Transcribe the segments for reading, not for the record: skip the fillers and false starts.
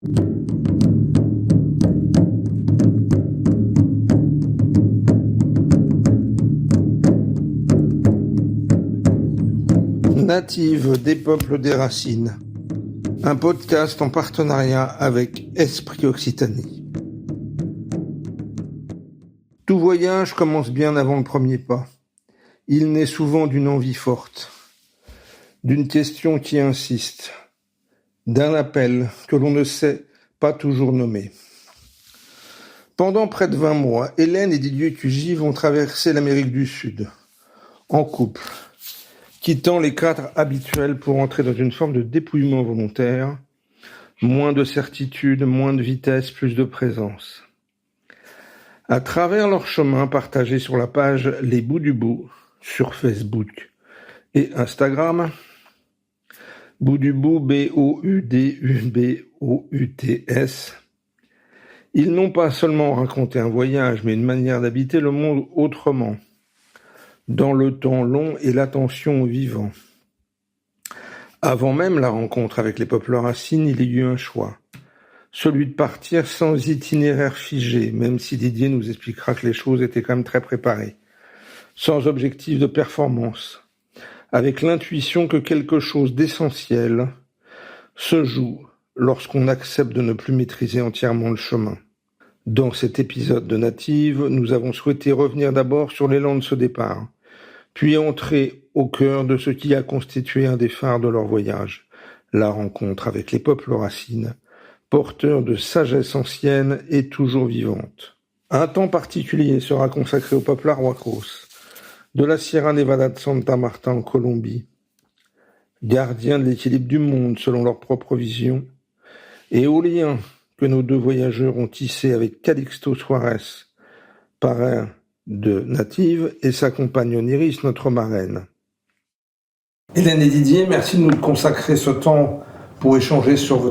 Native des peuples des racines, un podcast en partenariat avec Esprit Occitanie. Tout voyage commence bien avant le premier pas. Il naît souvent d'une envie forte, d'une question qui insiste, d'un appel que l'on ne sait pas toujours nommer. Pendant près de 20 mois, Hélène et Didier Cugy vont traverser l'Amérique du Sud, en couple, quittant les cadres habituels pour entrer dans une forme de dépouillement volontaire, moins de certitude, moins de vitesse, plus de présence. À travers leur chemin partagé sur la page Les Bouts du Bout, sur Facebook et Instagram, Bout du Bout, B-O-U-D-U-B-O-U-T-S, ils n'ont pas seulement raconté un voyage, mais une manière d'habiter le monde autrement, dans le temps long et l'attention au vivant. Avant même la rencontre avec les peuples racines, il y a eu un choix. Celui de partir sans itinéraire figé, même si Didier nous expliquera que les choses étaient quand même très préparées. Sans objectif de performance. Avec l'intuition que quelque chose d'essentiel se joue lorsqu'on accepte de ne plus maîtriser entièrement le chemin. Dans cet épisode de Native, nous avons souhaité revenir d'abord sur l'élan de ce départ, puis entrer au cœur de ce qui a constitué un des phares de leur voyage, la rencontre avec les peuples racines, porteurs de sagesse ancienne et toujours vivante. Un temps particulier sera consacré au peuple Arhuacos, de la Sierra Nevada de Santa Marta en Colombie, gardiens de l'équilibre du monde selon leur propre vision, et aux liens que nos deux voyageurs ont tissés avec Calixto Suarez, parrain de Native, et sa compagne Oniris, notre marraine. Hélène et Didier, merci de nous consacrer ce temps pour échanger sur vos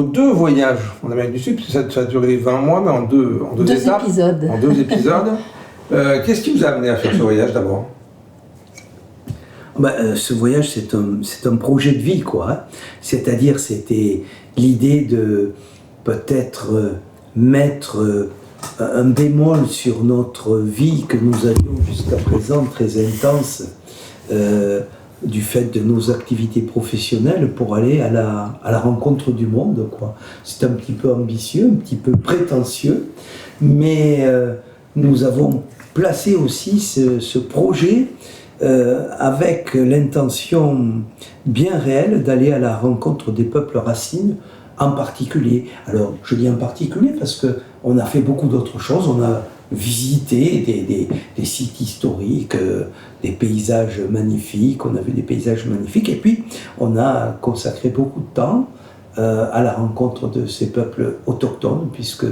deux voyages en Amérique du Sud, parce que ça a duré 20 mois, mais en deux étapes. En deux épisodes. Qu'est-ce qui vous a amené à faire ce voyage d'abord ? Ce voyage, c'est un projet de vie, quoi. Hein. C'est-à-dire, c'était l'idée de peut-être mettre un bémol sur notre vie que nous avions jusqu'à présent très intense du fait de nos activités professionnelles pour aller à la rencontre du monde, quoi. C'est un petit peu ambitieux, un petit peu prétentieux, mais nous avons placé aussi ce projet avec l'intention bien réelle d'aller à la rencontre des peuples racines en particulier. Alors, je dis en particulier parce qu'on a fait beaucoup d'autres choses. On a visité des sites historiques, des paysages magnifiques, on a vu des paysages magnifiques, et puis on a consacré beaucoup de temps à la rencontre de ces peuples autochtones, puisque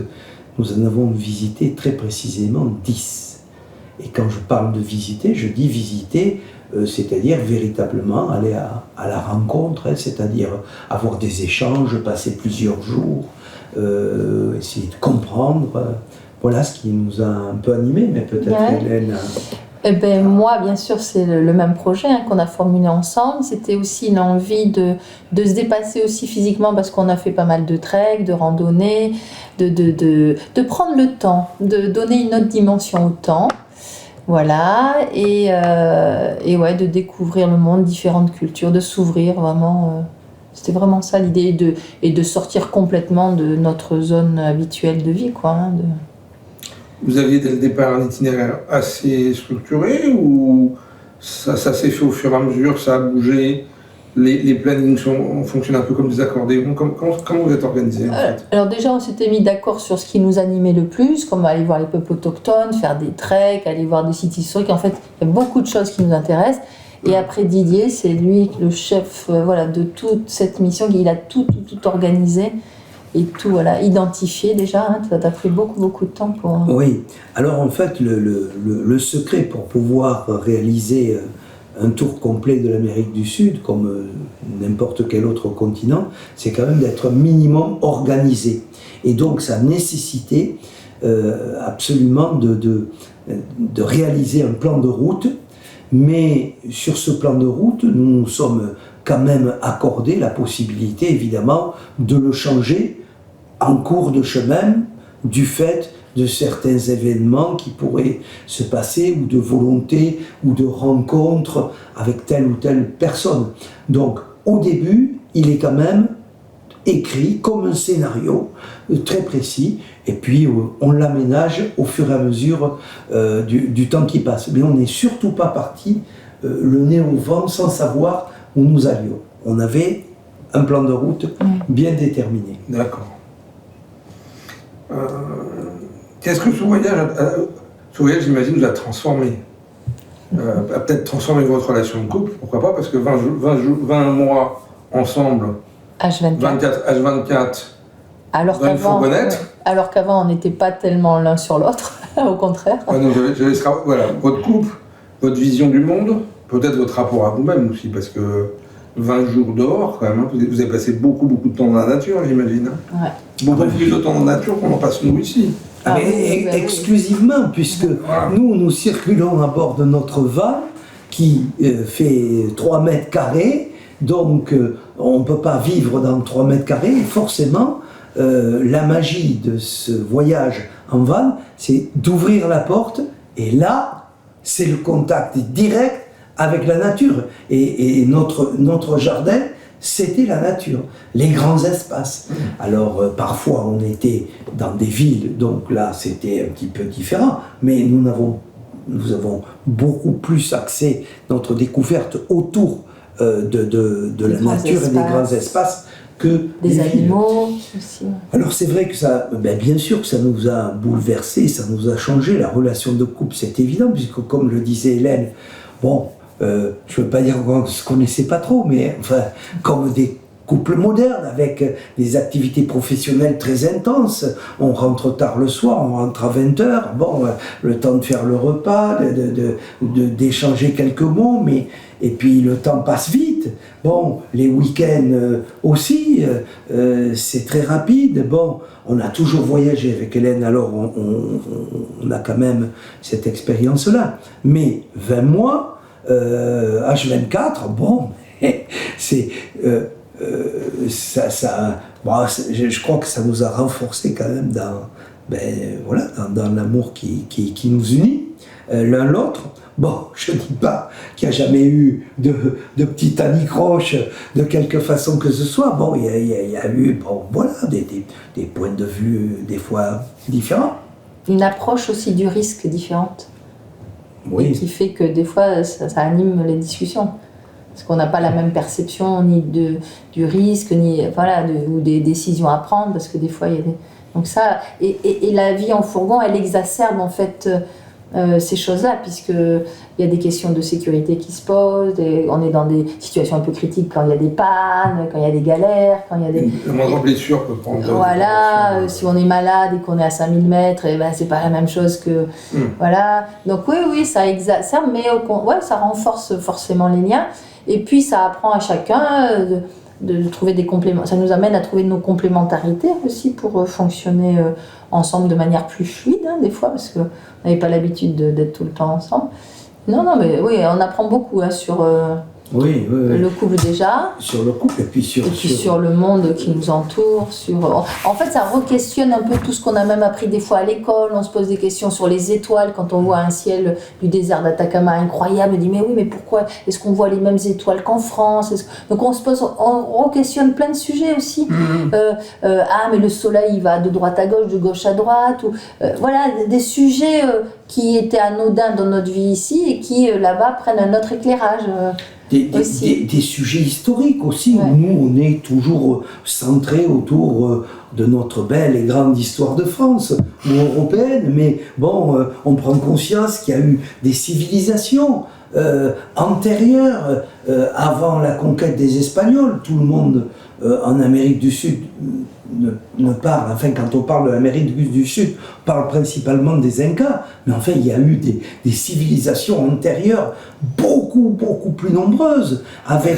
nous en avons visité très précisément 10. Et quand je parle de visiter, je dis visiter, c'est-à-dire véritablement aller à la rencontre, c'est-à-dire avoir des échanges, passer plusieurs jours, essayer de comprendre. Voilà ce qui nous a un peu animés, mais peut-être Hélène... moi, bien sûr, c'est le même projet qu'on a formulé ensemble. C'était aussi l'envie de se dépasser aussi physiquement, parce qu'on a fait pas mal de treks, de randonnées, de prendre le temps, de donner une autre dimension au temps. Voilà, et de découvrir le monde, différentes cultures, de s'ouvrir vraiment. C'était vraiment ça l'idée, et de sortir complètement de notre zone habituelle de vie, quoi. Vous aviez dès le départ un itinéraire assez structuré, ou ça s'est fait au fur et à mesure, ça a bougé, les plannings fonctionnent un peu comme des accordéons, comment vous êtes organisé en fait ? Alors déjà, on s'était mis d'accord sur ce qui nous animait le plus, comme aller voir les peuples autochtones, faire des treks, aller voir des sites historiques. En fait, il y a beaucoup de choses qui nous intéressent. Et après, Didier, c'est lui le chef de toute cette mission, il a tout organisé. Et tout identifié déjà, ça t'a pris beaucoup de temps pour... Oui, alors en fait, le secret pour pouvoir réaliser un tour complet de l'Amérique du Sud, comme n'importe quel autre continent, c'est quand même d'être minimum organisé. Et donc ça a nécessité absolument de réaliser un plan de route, mais sur ce plan de route, nous sommes quand même accordé la possibilité, évidemment, de le changer en cours de chemin du fait de certains événements qui pourraient se passer, ou de volonté, ou de rencontres avec telle ou telle personne. Donc, au début, il est quand même écrit comme un scénario très précis, et puis on l'aménage au fur et à mesure du temps qui passe. Mais on n'est surtout pas parti le nez au vent sans savoir où nous allions. On avait un plan de route bien déterminé. D'accord. Qu'est-ce que ce voyage, j'imagine, vous a transformé, a peut-être transformé votre relation de couple, pourquoi pas, parce que 20 mois ensemble, H24. 24, H24, Alors il faut connaître. Alors qu'avant, on n'était pas tellement l'un sur l'autre, au contraire. Ah non, voilà, votre couple, votre vision du monde, peut-être votre rapport à vous-même aussi, parce que 20 jours dehors, quand même, hein, vous avez passé beaucoup de temps dans la nature, j'imagine. Hein. Ouais. Beaucoup plus de temps dans la nature qu'on en passe nous ici. Exclusivement, puisque nous circulons à bord de notre van qui fait 3 mètres carrés, donc on ne peut pas vivre dans 3 mètres carrés, et forcément, la magie de ce voyage en van, c'est d'ouvrir la porte, et là, c'est le contact direct avec la nature. Et notre jardin, c'était la nature, les grands espaces. Alors parfois on était dans des villes, donc là c'était un petit peu différent, mais nous avons beaucoup plus axé notre découverte autour de la nature et des grands espaces que des animaux villes. Aussi. Alors c'est vrai que ça, bien sûr que ça nous a bouleversé, ça nous a changé, la relation de couple, c'est évident, puisque comme le disait Hélène, bon, je ne veux pas dire qu'on ne se connaissait pas trop, mais enfin, comme des couples modernes, avec des activités professionnelles très intenses, on rentre tard le soir, on rentre à 20h, bon, le temps de faire le repas, d'échanger quelques mots, et puis le temps passe vite, bon, les week-ends aussi, c'est très rapide, bon, on a toujours voyagé avec Hélène, alors on a quand même cette expérience-là, mais 20 mois, H24, bon, c'est je crois que ça nous a renforcé quand même dans l'amour qui nous unit l'un l'autre. Bon, je ne dis pas qu'il n'y a jamais eu de petite anicroche de quelque façon que ce soit. Bon, il y a eu des points de vue des fois différents. Une approche aussi du risque différente. Oui. Et qui fait que des fois ça anime les discussions. Parce qu'on n'a pas la même perception ni du risque, ni ou des décisions à prendre, parce que des fois il y a des... Donc ça, et la vie en fourgon, elle exacerbe en fait ces choses-là, puisqu'il y a des questions de sécurité qui se posent, on est dans des situations un peu critiques quand il y a des pannes, quand il y a des galères, quand il y a des... La moindre blessure peut prendre... Voilà, si on est malade et qu'on est à 5000 mètres, et ben, c'est pas la même chose que... Voilà, donc oui, ça exacerbe, mais ça renforce forcément les liens, et puis ça apprend à chacun de trouver des compléments, ça nous amène à trouver nos complémentarités aussi pour fonctionner ensemble de manière plus fluide, hein, des fois, parce qu'on n'avait pas l'habitude d'être tout le temps ensemble. Non, mais oui, on apprend beaucoup hein, sur le couple déjà. Sur le couple, et puis sur le monde qui nous entoure. En fait, ça re-questionne un peu tout ce qu'on a même appris des fois à l'école. On se pose des questions sur les étoiles. Quand on voit un ciel du désert d'Atacama incroyable, on dit mais oui, mais pourquoi est-ce qu'on voit les mêmes étoiles qu'en France? Donc on re-questionne plein de sujets aussi. Mais le soleil il va de droite à gauche, de gauche à droite. Voilà, des sujets qui étaient anodins dans notre vie ici et qui là-bas prennent un autre éclérage. Des sujets historiques aussi, où nous on est toujours centré autour de notre belle et grande histoire de France ou européenne, mais bon, on prend conscience qu'il y a eu des civilisations antérieures avant la conquête des Espagnols. Tout le monde en Amérique du Sud ne parle, enfin quand on parle de l'Amérique du Sud, on parle principalement des Incas, mais enfin il y a eu des civilisations antérieures beaucoup plus nombreuses, avec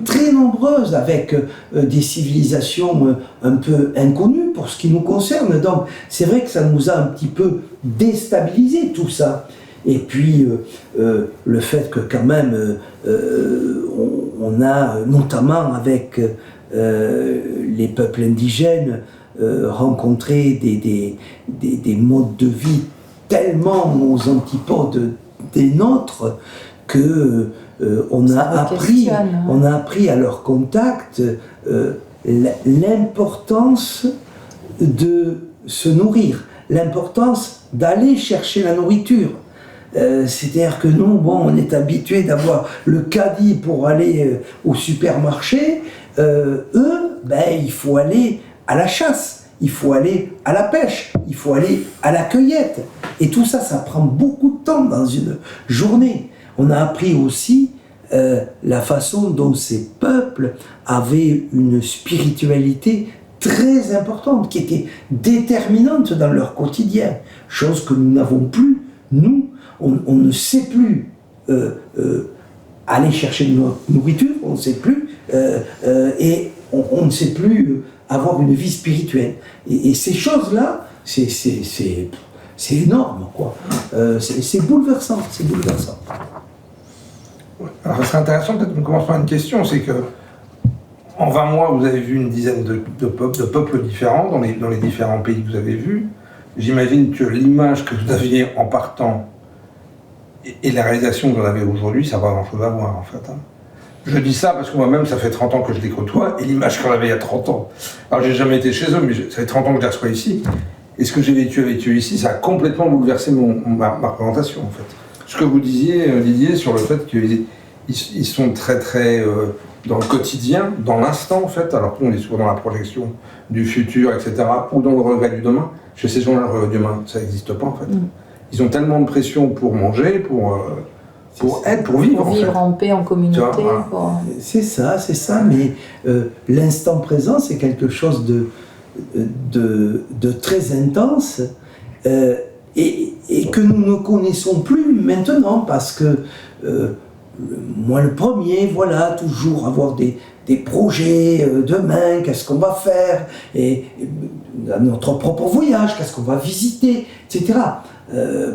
très nombreuses, avec des civilisations un peu inconnues pour ce qui nous concerne. Donc c'est vrai que ça nous a un petit peu déstabilisé tout ça. Et puis le fait que quand même on a notamment avec les peuples indigènes rencontré des modes de vie tellement aux antipodes des nôtres que on a appris à leur contact l'importance de se nourrir, l'importance d'aller chercher la nourriture. C'est-à-dire que nous, bon, on est habitué d'avoir le caddie pour aller au supermarché. Eux, ben, il faut aller à la chasse, il faut aller à la pêche, il faut aller à la cueillette. Et tout ça, ça prend beaucoup de temps dans une journée. On a appris aussi la façon dont ces peuples avaient une spiritualité très importante, qui était déterminante dans leur quotidien, chose que nous n'avons plus, nous. On ne sait plus aller chercher de notre nourriture, on ne sait plus, et on ne sait plus avoir une vie spirituelle. Et ces choses-là, c'est énorme, quoi. C'est bouleversant, c'est bouleversant. Alors, ça serait intéressant, peut-être qu'on commence par une question, c'est que en 20 mois, vous avez vu une dizaine de peuples différents dans les différents pays que vous avez vus. J'imagine que l'image que vous aviez en partant et la réalisation que vous en avez aujourd'hui, ça n'a pas grand-chose à voir, en fait. Hein. Je dis ça parce que moi-même, ça fait 30 ans que je les côtoie, et l'image qu'on avait il y a 30 ans. Alors, j'ai jamais été chez eux, mais ça fait 30 ans que je les reçois ici. Et ce que j'ai vécu avec eux ici, ça a complètement bouleversé ma représentation, en fait. Ce que vous disiez, Didier, sur le fait qu'ils sont très, très dans le quotidien, dans l'instant, en fait, alors que nous, on est souvent dans la projection du futur, etc., ou dans le regret du demain. Chez ces gens-là, le regret du demain, ça n'existe pas, en fait. Ils ont tellement de pression pour manger, pour vivre. Pour vivre en paix, en communauté. Voilà. C'est ça, mais l'instant présent, c'est quelque chose de très intense et que nous ne connaissons plus maintenant, parce que moi le premier, voilà, toujours avoir des projets, demain, qu'est-ce qu'on va faire, et notre propre voyage, qu'est-ce qu'on va visiter, etc.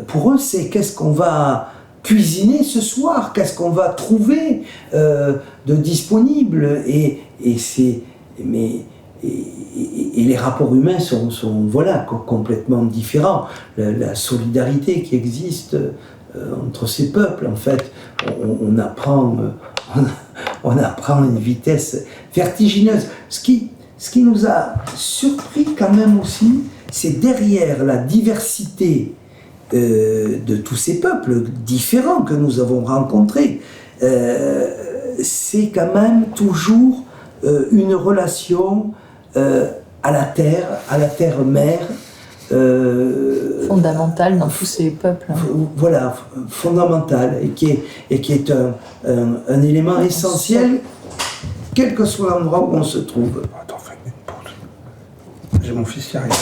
Pour eux, c'est qu'est-ce qu'on va cuisiner ce soir, qu'est-ce qu'on va trouver de disponible, et les rapports humains sont voilà, complètement différents. La solidarité qui existe entre ces peuples, en fait, on apprend à une vitesse vertigineuse. Ce qui nous a surpris quand même aussi, c'est derrière la diversité de tous ces peuples différents que nous avons rencontrés, c'est quand même toujours une relation à la terre mère. Fondamentale dans tous ces peuples. Voilà, fondamentale, et qui est un élément essentiel, quel que soit l'endroit où on se trouve. Attends, fais une pause. J'ai mon fils qui arrive.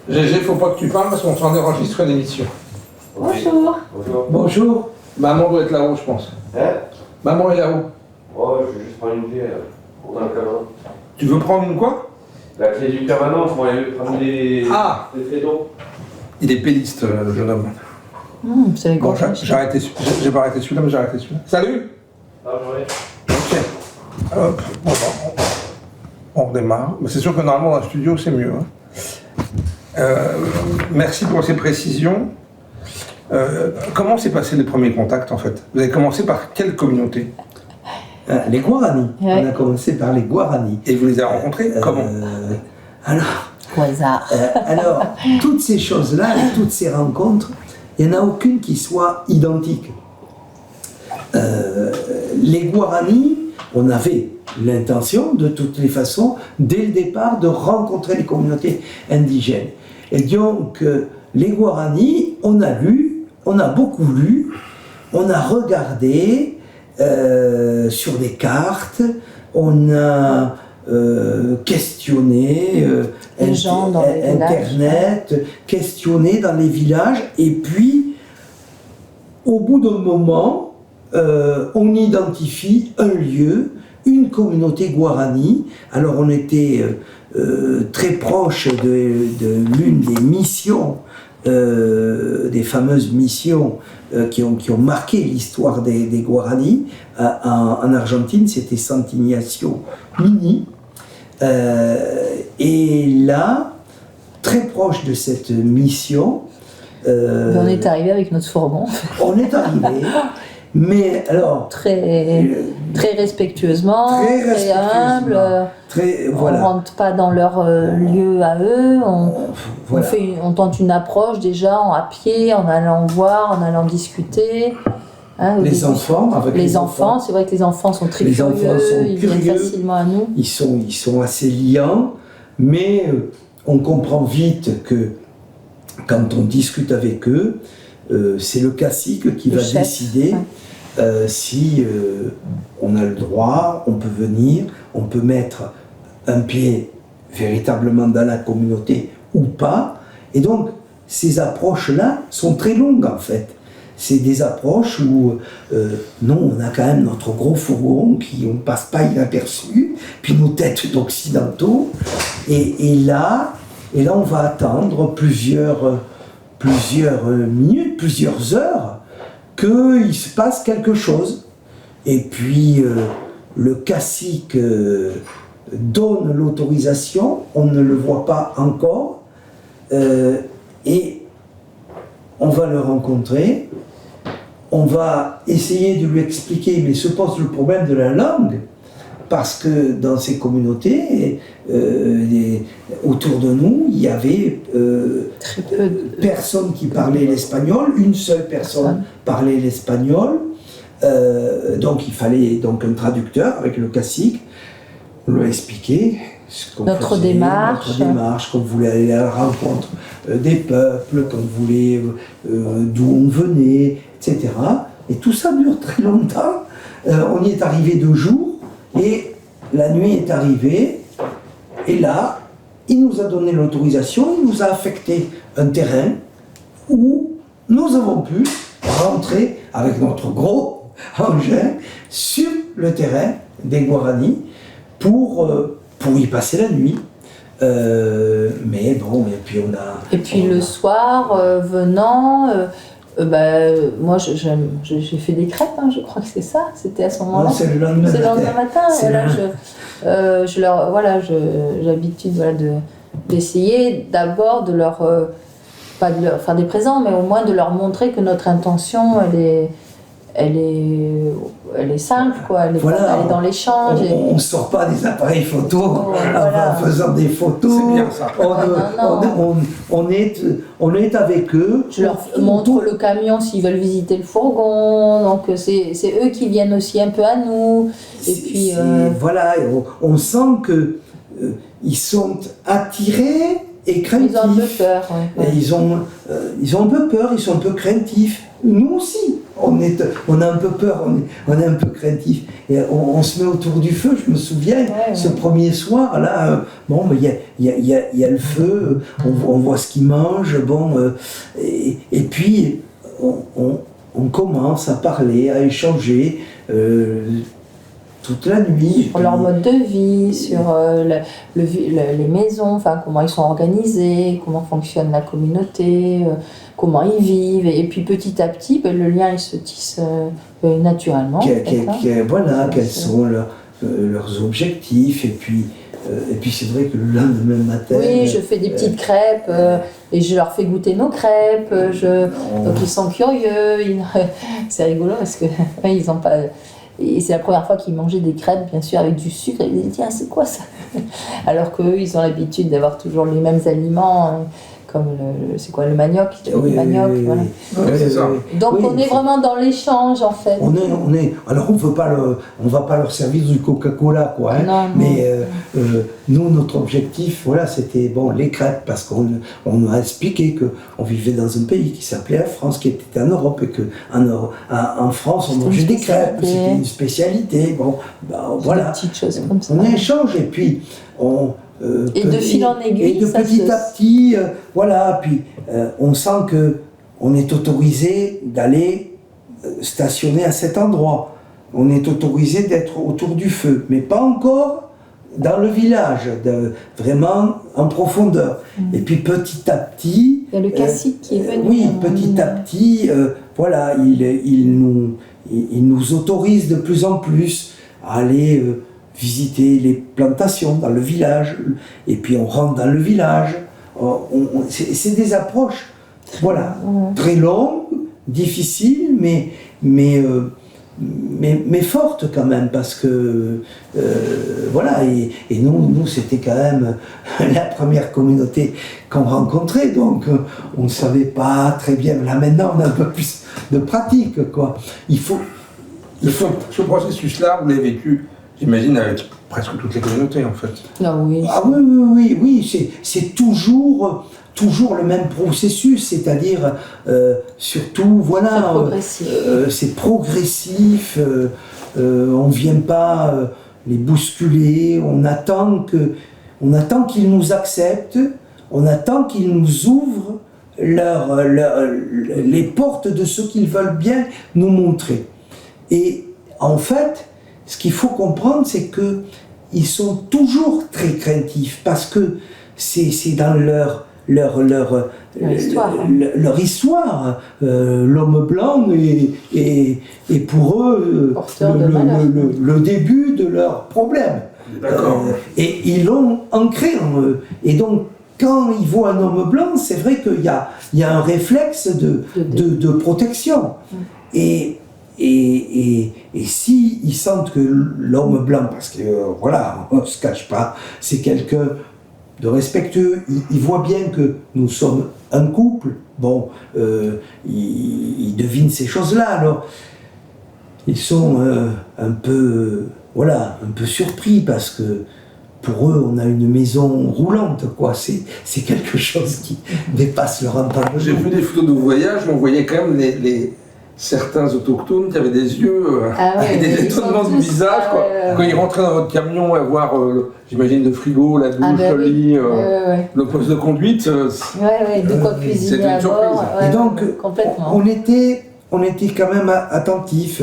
Gégé, faut pas que tu parles parce qu'on est en train d'enregistrer l'émission. Bonjour. Bonjour. Maman doit être là-haut, je pense. Hein? Maman est là-haut. Oh, je vais juste prendre une clé dans le cabanon. Tu veux prendre une quoi? La clé du cabanon, il faut aller prendre des tréteaux. Il est péliste, le jeune homme. C'est les Bon, grands j'ai pas arrêté celui-là, mais j'ai arrêté celui-là. Salut. Ah, ouais. Ok. Hop, on redémarre. Mais c'est sûr que normalement dans le studio c'est mieux. Hein. Merci pour ces précisions. Comment s'est passé les premiers contacts, en fait? Vous avez commencé par quelle communauté? Les Guarani. Ouais. On a commencé par les Guarani. Et vous les avez rencontrés comment? Au hasard. Alors, toutes ces choses-là, toutes ces rencontres, il n'y en a aucune qui soit identique. Les Guarani, on avait l'intention, de toutes les façons, dès le départ, de rencontrer les communautés indigènes. Et donc, les Guarani, on a lu, on a beaucoup lu, on a regardé sur des cartes, on a questionné les gens dans les Internet, questionné dans les villages, et puis, au bout d'un moment, on identifie un lieu, une communauté Guarani. Alors on était très proche de l'une des missions des fameuses missions qui ont marqué l'histoire des Guaranis. En Argentine, c'était Sant'Ignacio Mini. Et là, très proche de cette mission... on est arrivé avec notre fourgon. On est arrivé, mais alors... Très respectueusement, très humble. On ne rentre pas dans leur lieu à eux. On tente une approche déjà à pied, en allant voir, en allant discuter. Hein, les enfants, c'est vrai que les enfants sont très curieux, ils viennent facilement à nous. Ils sont assez liants, mais on comprend vite que quand on discute avec eux, c'est le cacique qui va décider si on a le droit, on peut venir, on peut mettre un pied véritablement dans la communauté ou pas. Et donc, ces approches-là sont très longues en fait. C'est des approches où, non, on a quand même notre gros fourgon qui on passe pas inaperçu, puis nos têtes d'occidentaux, et là, on va attendre plusieurs minutes, plusieurs heures, qu'il se passe quelque chose. Et puis, le cacique donne l'autorisation, on ne le voit pas encore, et on va le rencontrer. On va essayer de lui expliquer, mais se pose le problème de la langue, parce que dans ces communautés, autour de nous, il y avait très peu de personnes qui parlaient l'espagnol, une seule personne parlait l'espagnol, donc il fallait donc un traducteur avec le cacique. On lui a expliqué notre démarche, qu'on voulait aller à la rencontre des peuples, qu'on voulait d'où on venait, etc. Et tout ça dure très longtemps. On y est arrivé 2 jours et la nuit est arrivée. Et là, il nous a donné l'autorisation, il nous a affecté un terrain où nous avons pu rentrer avec notre gros engin sur le terrain des Guaranis pour y passer la nuit. Mais bon, et puis on a... Et puis le soir, venant, moi j'ai fait des crêpes, hein, je crois que c'est ça, c'était à ce moment-là. Non, c'est le lendemain matin. J'ai l'habitude d'essayer d'abord de leur... pas de leur faire des présents, mais au moins de leur montrer que notre intention, elle est simple, quoi. Elle est dans l'échange. On ne sort pas des appareils photo en faisant des photos. C'est bien ça. On est avec eux. Je leur montre le camion s'ils veulent visiter le fourgon. Donc c'est eux qui viennent aussi un peu à nous. Et puis voilà, on sent que ils sont attirés et craintifs. Ils ont un peu peur. Et ils ont un peu peur. Ils sont un peu craintifs. Nous aussi. On a un peu peur, on est un peu craintif. Et on se met autour du feu, je me souviens, ce premier soir, là, il y a le feu, on voit ce qu'ils mangent, et puis on commence à parler, à échanger toute la nuit. Sur leur mode de vie, sur les maisons, enfin comment ils sont organisés, comment fonctionne la communauté, comment ils vivent, et puis petit à petit, le lien il se tisse naturellement. Quels sont leurs objectifs, et puis c'est vrai que le lendemain matin... Oui, je fais des petites crêpes, et je leur fais goûter nos crêpes, donc ils sont curieux, c'est rigolo parce que ils n'ont pas... Et c'est la première fois qu'ils mangeaient des crêpes, bien sûr, avec du sucre. Ils disaient, tiens, c'est quoi ça? Alors qu'eux, ils ont l'habitude d'avoir toujours les mêmes aliments, comme le manioc. Voilà. C'est ça. Donc on est vraiment dans l'échange, en fait. Alors on va pas leur servir du Coca-Cola, quoi. Hein, non. Mais nous, notre objectif, c'était les crêpes, parce qu'on a expliqué qu'on vivait dans un pays qui s'appelait la France, qui était en Europe, et qu'en France, on mangeait des crêpes, c'était une spécialité. Voilà. Des petites choses comme ça. On échange, et puis de fil en aiguille, et de petit à petit, puis on sent que on est autorisé d'aller stationner à cet endroit. On est autorisé d'être autour du feu, mais pas encore dans le village, vraiment en profondeur. Et puis petit à petit, Il y a le cacique qui est venu. Oui, petit à petit, voilà, il nous autorise de plus en plus à aller visiter les plantations dans le village, et puis on rentre dans le village. C'est des approches, voilà, très longues, difficiles, mais fortes quand même, parce que voilà, et nous c'était quand même la première communauté qu'on rencontrait, donc on ne savait pas très bien. Là maintenant on a un peu plus de pratique, quoi. Ce processus-là, vous l'avez vécu, j'imagine, avec presque toutes les communautés, en fait. Non, oui. Ah oui, c'est toujours le même processus, c'est-à-dire surtout, voilà, c'est progressif, on ne vient pas les bousculer, on attend qu'ils nous acceptent, on attend qu'ils nous ouvrent les portes de ce qu'ils veulent bien nous montrer. Et en fait, ce qu'il faut comprendre, c'est qu'ils sont toujours très craintifs, parce que c'est dans leur histoire. L'homme blanc est pour eux le début de leur problème. Et ils l'ont ancré en eux. Et donc, quand ils voient un homme blanc, c'est vrai qu'il y a un réflexe de protection. Et s'ils sentent que l'homme blanc, parce que voilà, on ne se cache pas, c'est quelqu'un de respectueux, ils voient bien que nous sommes un couple, bon, ils devinent ces choses-là, alors ils sont un peu surpris, parce que pour eux, on a une maison roulante, quoi. C'est quelque chose qui dépasse leur entendement. J'ai vu des photos de voyage, on voyait quand même certains autochtones qui avaient des yeux avec des étonnements du visage, quoi. Quand ils rentraient dans votre camion à voir, j'imagine, le frigo, la douche, le lit, le poste de conduite. De quoi cuisiner à bord. Et donc, on était quand même attentifs.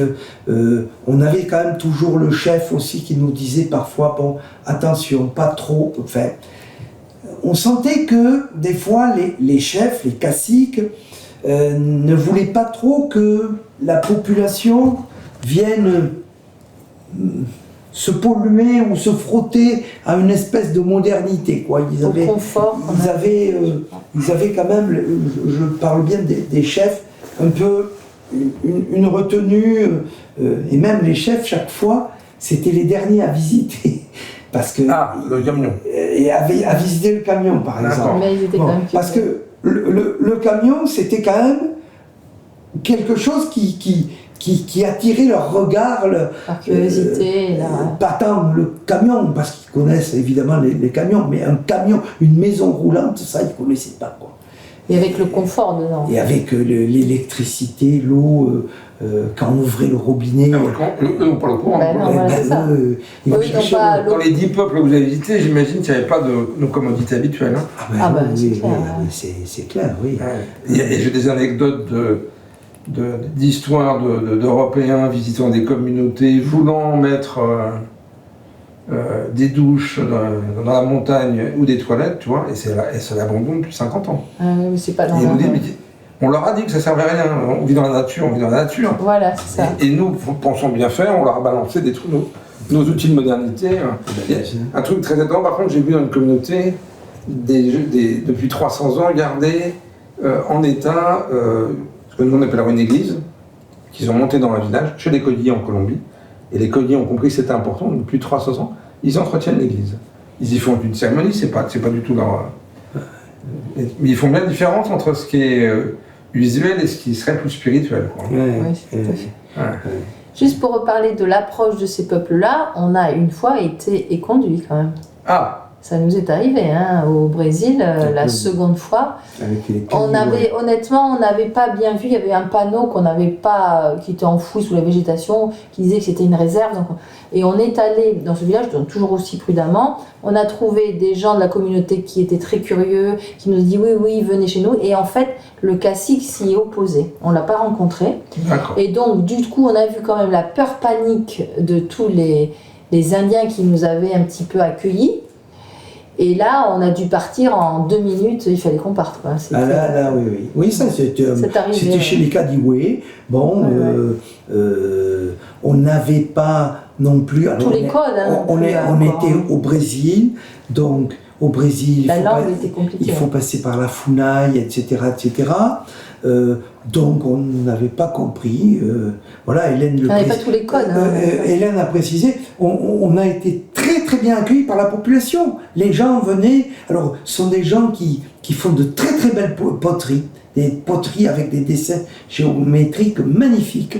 On avait quand même toujours le chef aussi qui nous disait parfois, bon, attention, pas trop. Enfin, on sentait que des fois les chefs, les caciques, ne voulaient pas trop que la population vienne se polluer ou se frotter à une espèce de modernité, quoi. Ils avaient quand même, je parle bien des chefs, un peu une retenue, et même les chefs, chaque fois, c'était les derniers à visiter. Parce que, le camion. Et à visiter le camion, par exemple. Mais ils étaient quand même parce que le camion, c'était quand même quelque chose qui attirait leur regard. Leur curiosité. Pas tant le camion, parce qu'ils connaissent évidemment les camions, mais un camion, une maison roulante, ça, ils ne connaissaient pas, quoi. Et avec le confort dedans. Et avec l'électricité, l'eau, quand on ouvrait le robinet. Non, pas le courant. Dans les 10 peuples que vous avez visités, j'imagine qu'il n'y avait pas de commodités habituelles. Hein. C'est clair, oui. Et j'ai des anecdotes d'histoires d'Européens visitant des communautés, voulant mettre des douches dans la montagne ou des toilettes, tu vois, et c'est l'abandon depuis 50 ans. Mais c'est pas dans on leur a dit que ça servait à rien, on vit dans la nature, Voilà, c'est ça. Et nous, pensons bien faire, on leur a balancé nos outils de modernité. Un truc très étonnant, par contre, j'ai vu dans une communauté, depuis 300 ans, garder en état ce que nous on appellerait une église, qu'ils ont monté dans un village, chez les Codis en Colombie. Et les Codis ont compris que c'était important, donc depuis 300 ans, ils entretiennent l'église. Ils y font une cérémonie, c'est pas du tout leur... Mais ils font bien la différence entre ce qui est usuel et ce qui serait plus spirituel, quoi. Oui, tout à fait. Juste pour reparler de l'approche de ces peuples-là, on a une fois été éconduits quand même. Ça nous est arrivé au Brésil, la seconde fois. Honnêtement, on n'avait pas bien vu. Il y avait un panneau qui était enfoui sous la végétation, qui disait que c'était une réserve. Et on est allé dans ce village, donc toujours aussi prudemment. On a trouvé des gens de la communauté qui étaient très curieux, qui nous disaient oui, venez chez nous. Et en fait, le cacique s'y est opposé. On ne l'a pas rencontré. Et donc, du coup, on a vu quand même la peur panique de tous les Indiens qui nous avaient un petit peu accueillis. Et là, on a dû partir en 2 minutes, il fallait qu'on parte. Quoi. Ah là, oui. Oui, ça, c'était chez les Kadioué. Bon, on n'avait pas non plus... Alors, tous les codes. On était au Brésil, donc au Brésil, il faut passer par la Funai, etc. Donc on n'avait pas compris. Voilà, Hélène on n'avait pas tous les codes. Hélène a précisé, on a été très très bien accueillis par la population. Les gens venaient, alors ce sont des gens qui font de très très belles poteries, des poteries avec des dessins géométriques magnifiques.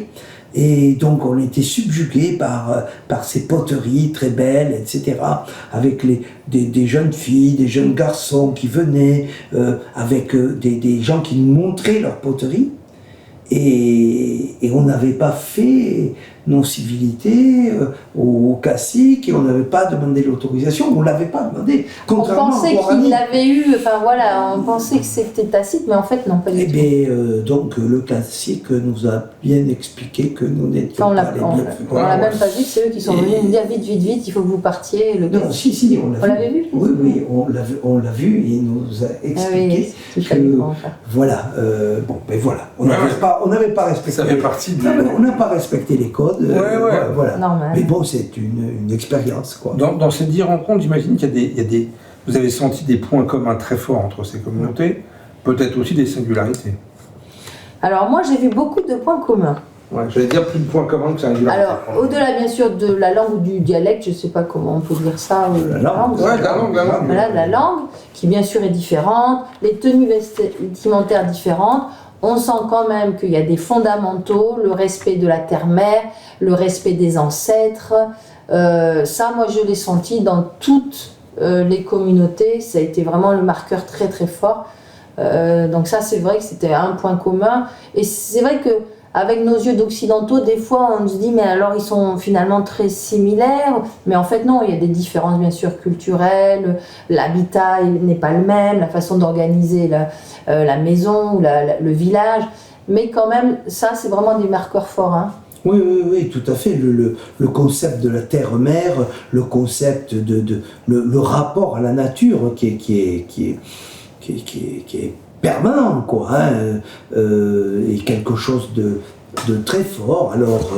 Et donc on était subjugués par ces poteries très belles, etc. Avec des jeunes filles, des jeunes garçons qui venaient, avec des gens qui nous montraient leurs poteries. Et on n'avait pas fait nos civilités au cacique et on n'avait pas demandé l'autorisation, on ne l'avait pas demandé. On pensait qu'il l'avait eu, enfin voilà, on pensait que c'était tacite, mais en fait non, pas du tout. Donc le cacique nous a bien expliqué que nous n'étions pas les bienvenus. On l'a même pas vu, c'est eux qui sont venus nous dire vite, il faut que vous partiez. Non, si, on l'avait vu. Oui, on l'a vu et il nous a expliqué que voilà, voilà, on n'avait pas respecté. Ça fait partie on n'a pas respecté les codes. Voilà. Normal. Mais bon, c'est une expérience, quoi. Dans ces 10 rencontres, j'imagine qu'il y a des... Vous avez senti des points communs très forts entre ces communautés, peut-être aussi des singularités. Alors moi, j'ai vu beaucoup de points communs. Ouais, j'allais dire plus de points communs que singularités. Alors, au-delà bien sûr de la langue ou du dialecte, je ne sais pas comment on peut dire ça. La langue. Voilà, la langue, qui bien sûr est différente, les tenues vestimentaires différentes. On sent quand même qu'il y a des fondamentaux, le respect de la terre-mère, le respect des ancêtres. Ça, moi, je l'ai senti dans toutes les communautés. Ça a été vraiment le marqueur très, très fort. Donc ça, c'est vrai que c'était un point commun. Et c'est vrai qu'avec nos yeux d'occidentaux, des fois, on se dit, mais alors, ils sont finalement très similaires. Mais en fait, non, il y a des différences, bien sûr, culturelles. L'habitat n'est pas le même, la façon d'organiser la maison ou le village, mais quand même, ça c'est vraiment des marqueurs forts. Hein. Oui, tout à fait. Le concept de la terre-mère, le concept le rapport à la nature qui est permanent, quoi, hein, et quelque chose de très fort. Alors,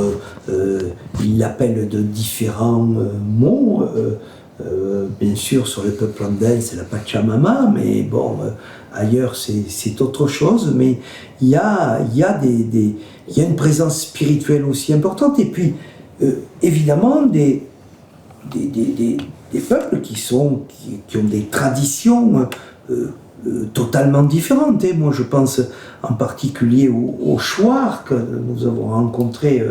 il l'appelle de différents mots. Bien sûr, sur le peuple andin, c'est la Pachamama, mais bon, ailleurs, c'est autre chose. Mais il y a une présence spirituelle aussi importante. Et puis, évidemment, des peuples qui ont des traditions totalement différentes. Et moi, je pense en particulier aux Chouars que nous avons rencontrés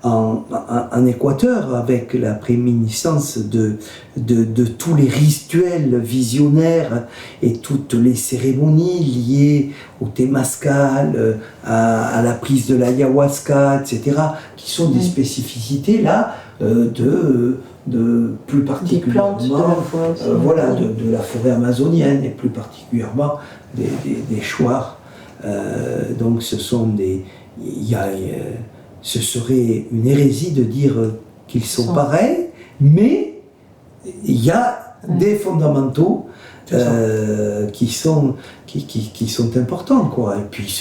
en Équateur, avec la préminiscence de tous les rituels visionnaires et toutes les cérémonies liées au Temazcal, à la prise de l'ayahuasca, etc., qui sont des spécificités là de plus particulièrement de la forêt amazonienne et plus particulièrement des Chouars. Donc ce sont ce serait une hérésie de dire qu'ils sont pareils, mais il y a des fondamentaux qui sont importants, quoi. Et puis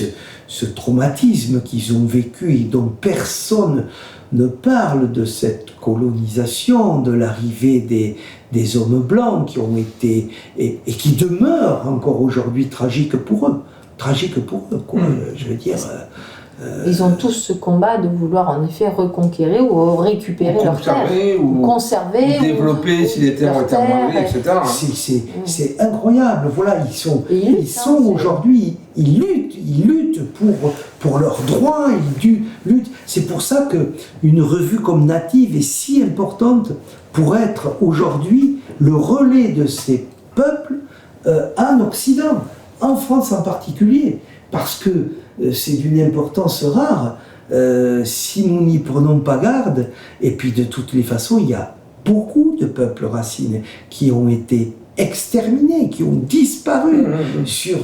ce traumatisme qu'ils ont vécu et dont personne ne parle, de cette colonisation, de l'arrivée des hommes blancs qui ont été et qui demeurent encore aujourd'hui tragiques pour eux, quoi. Je veux dire. Ils ont tous ce combat de vouloir en effet reconquérir ou récupérer leur terre, ou conserver, ou développer si les terres ont été abandonnées, etc. C'est incroyable. Voilà, ils sont aujourd'hui, ils luttent pour leurs droits, ils luttent. C'est pour ça qu'une revue comme Native est si importante pour être aujourd'hui le relais de ces peuples en Occident, en France en particulier, parce que c'est d'une importance rare si nous n'y prenons pas garde. Et puis de toutes les façons, il y a beaucoup de peuples racines qui ont été exterminés, qui ont disparu sur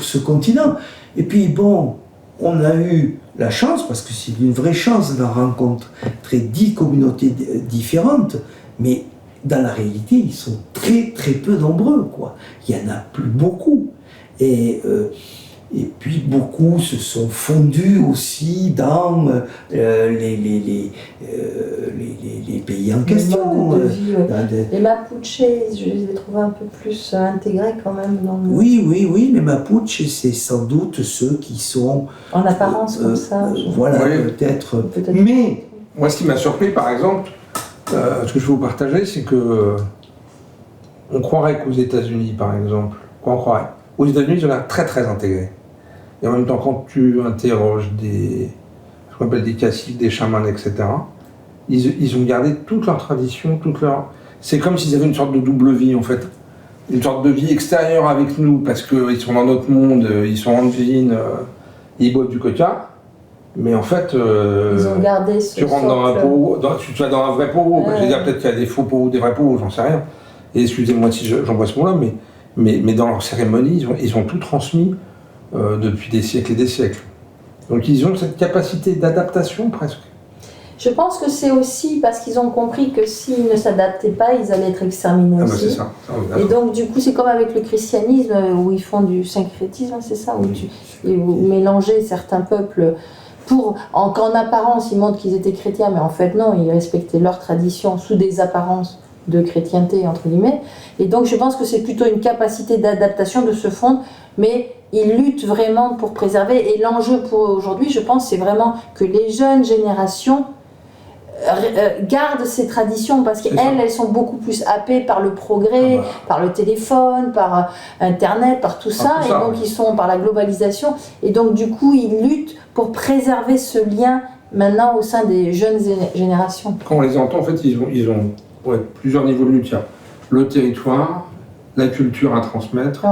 ce continent. Et puis bon, on a eu la chance, parce que c'est une vraie chance d'en rencontrer 10 communautés différentes, mais dans la réalité, ils sont très très peu nombreux, quoi. Il n'y en a plus beaucoup. Et puis beaucoup se sont fondus aussi dans les pays en question. De vie, ouais. Les Mapuches, je les ai trouvés un peu plus intégrés quand même dans le... Oui, les Mapuches, c'est sans doute ceux qui sont... En apparence comme ça. Voilà, peut-être. Mais... Moi, ce qui m'a surpris, par exemple, ce que je vais vous partager, c'est que on croirait qu'aux États-Unis, par exemple, quoi on croirait? Aux États-Unis, ils ont l'air très très intégrés. Et en même temps, quand tu interroges ce qu'on appelle des caciques, des chamans, etc., ils ont gardé toute leur tradition, c'est comme s'ils avaient une sorte de double vie, en fait. Une sorte de vie extérieure avec nous, parce qu'ils sont dans notre monde, ils sont en ville, ils boivent du coca. Mais en fait, ils ont gardé tu rentres dans un pot, tu vas dans un vrai pot. Je veux dire, peut-être qu'il y a des faux pots ou des vrais pots, j'en sais rien. Et excusez-moi si j'envoie ce mot-là, mais dans leur cérémonie, ils ont tout transmis depuis des siècles et des siècles. Donc ils ont cette capacité d'adaptation presque. Je pense que c'est aussi parce qu'ils ont compris que s'ils ne s'adaptaient pas, ils allaient être exterminés aussi. C'est ça. Et donc du coup, c'est comme avec le christianisme, où ils font du syncrétisme, c'est ça, où vous mélangez certains peuples qu'en apparence, ils montrent qu'ils étaient chrétiens, mais en fait non, ils respectaient leur tradition sous des apparences de chrétienté, entre guillemets. Et donc je pense que c'est plutôt une capacité d'adaptation, de se fondre, mais ils luttent vraiment pour préserver. Et l'enjeu pour aujourd'hui, je pense, c'est vraiment que les jeunes générations gardent ces traditions, parce qu'elles sont beaucoup plus happées par le progrès, par le téléphone, par Internet, par tout ça, et donc ils sont par la globalisation, et donc du coup ils luttent pour préserver ce lien maintenant au sein des jeunes générations. Quand on les entend, en fait, ils ont plusieurs niveaux de lutte. Il y a le territoire, la culture à transmettre,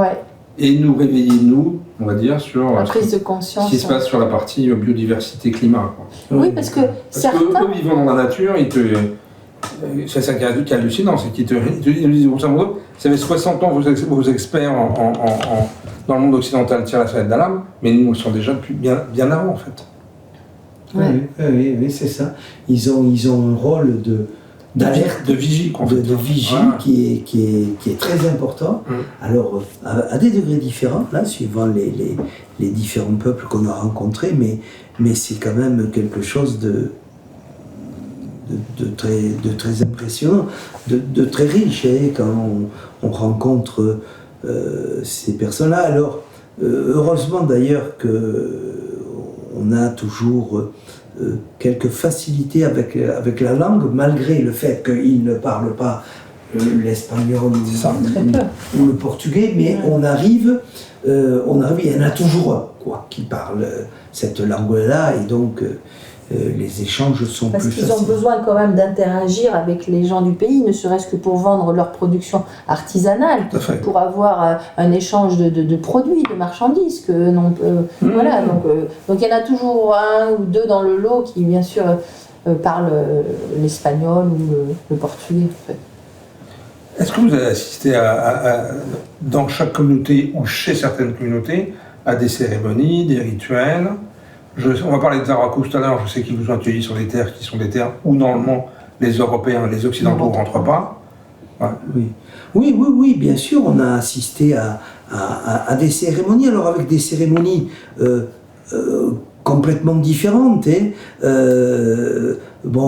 et nous réveiller, nous, on va dire, sur la prise de conscience, ce qui se passe sur la partie biodiversité, climat. Quoi. Oui, parce que certains... eux vivant dans la nature, c'est ça qui est hallucinant, c'est qu'ils te disent, vous savez, 60 ans, vos experts dans le monde occidental tirent la sonnette d'alarme, mais nous, ils sont déjà depuis bien avant, en fait. Oui, c'est ça. Ils ont un rôle d'alerte, de vigie, de vigie qui est très important. Alors, à des degrés différents, là, suivant les différents peuples qu'on a rencontrés, mais c'est quand même quelque chose de très impressionnant, de très riche, quand on rencontre ces personnes-là. Alors, heureusement d'ailleurs qu'on a toujours quelques facilités avec la langue, malgré le fait qu'ils ne parlent pas l'espagnol ou le portugais, mais on arrive, il y en a toujours un qui parle cette langue-là, et donc les échanges sont plus faciles. Parce qu'ils ont besoin quand même d'interagir avec les gens du pays, ne serait-ce que pour vendre leur production artisanale, pour avoir un échange de produits, de marchandises. Voilà, donc il y en a toujours un ou deux dans le lot qui, bien sûr, parlent l'espagnol ou le portugais. En fait. Est-ce que vous avez assisté dans chaque communauté ou chez certaines communautés à des cérémonies, des rituels? On va parler de Zaragoza tout à l'heure, je sais qu'ils vous ont accueillis sur des terres qui sont des terres où normalement les Européens, les Occidentaux ne rentrent pas. Oui, bien sûr, on a assisté à des cérémonies, alors avec des cérémonies complètement différentes.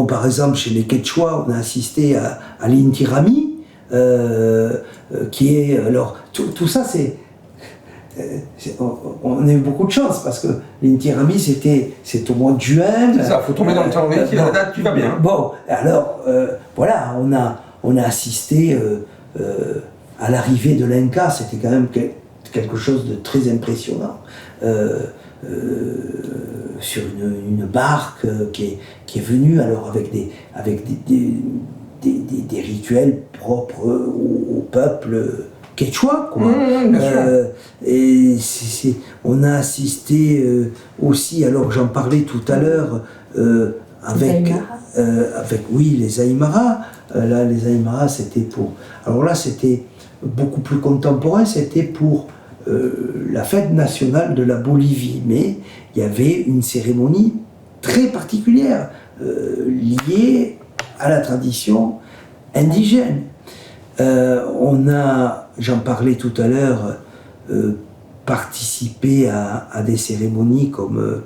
Par exemple, chez les Quechua, on a assisté à l'Inti Raymi, qui est... Alors, tout ça, on a eu beaucoup de chance, parce que l'Inti Raymi, c'est au mois de juin. C'est ça, il faut tomber dans le temps, la date, tu vas bien. Bon, alors, voilà, on a assisté à l'arrivée de l'Inca, c'était quand même quelque chose de très impressionnant. Sur une barque qui est venue, alors avec des rituels propres au peuple quechua, quoi. On a assisté aussi, alors j'en parlais tout à l'heure, avec les Aymara. Là, les Aymara, c'était pour... Alors là, c'était beaucoup plus contemporain, c'était pour la fête nationale de la Bolivie, mais il y avait une cérémonie très particulière liée à la tradition indigène. On a, j'en parlais tout à l'heure, participé à des cérémonies comme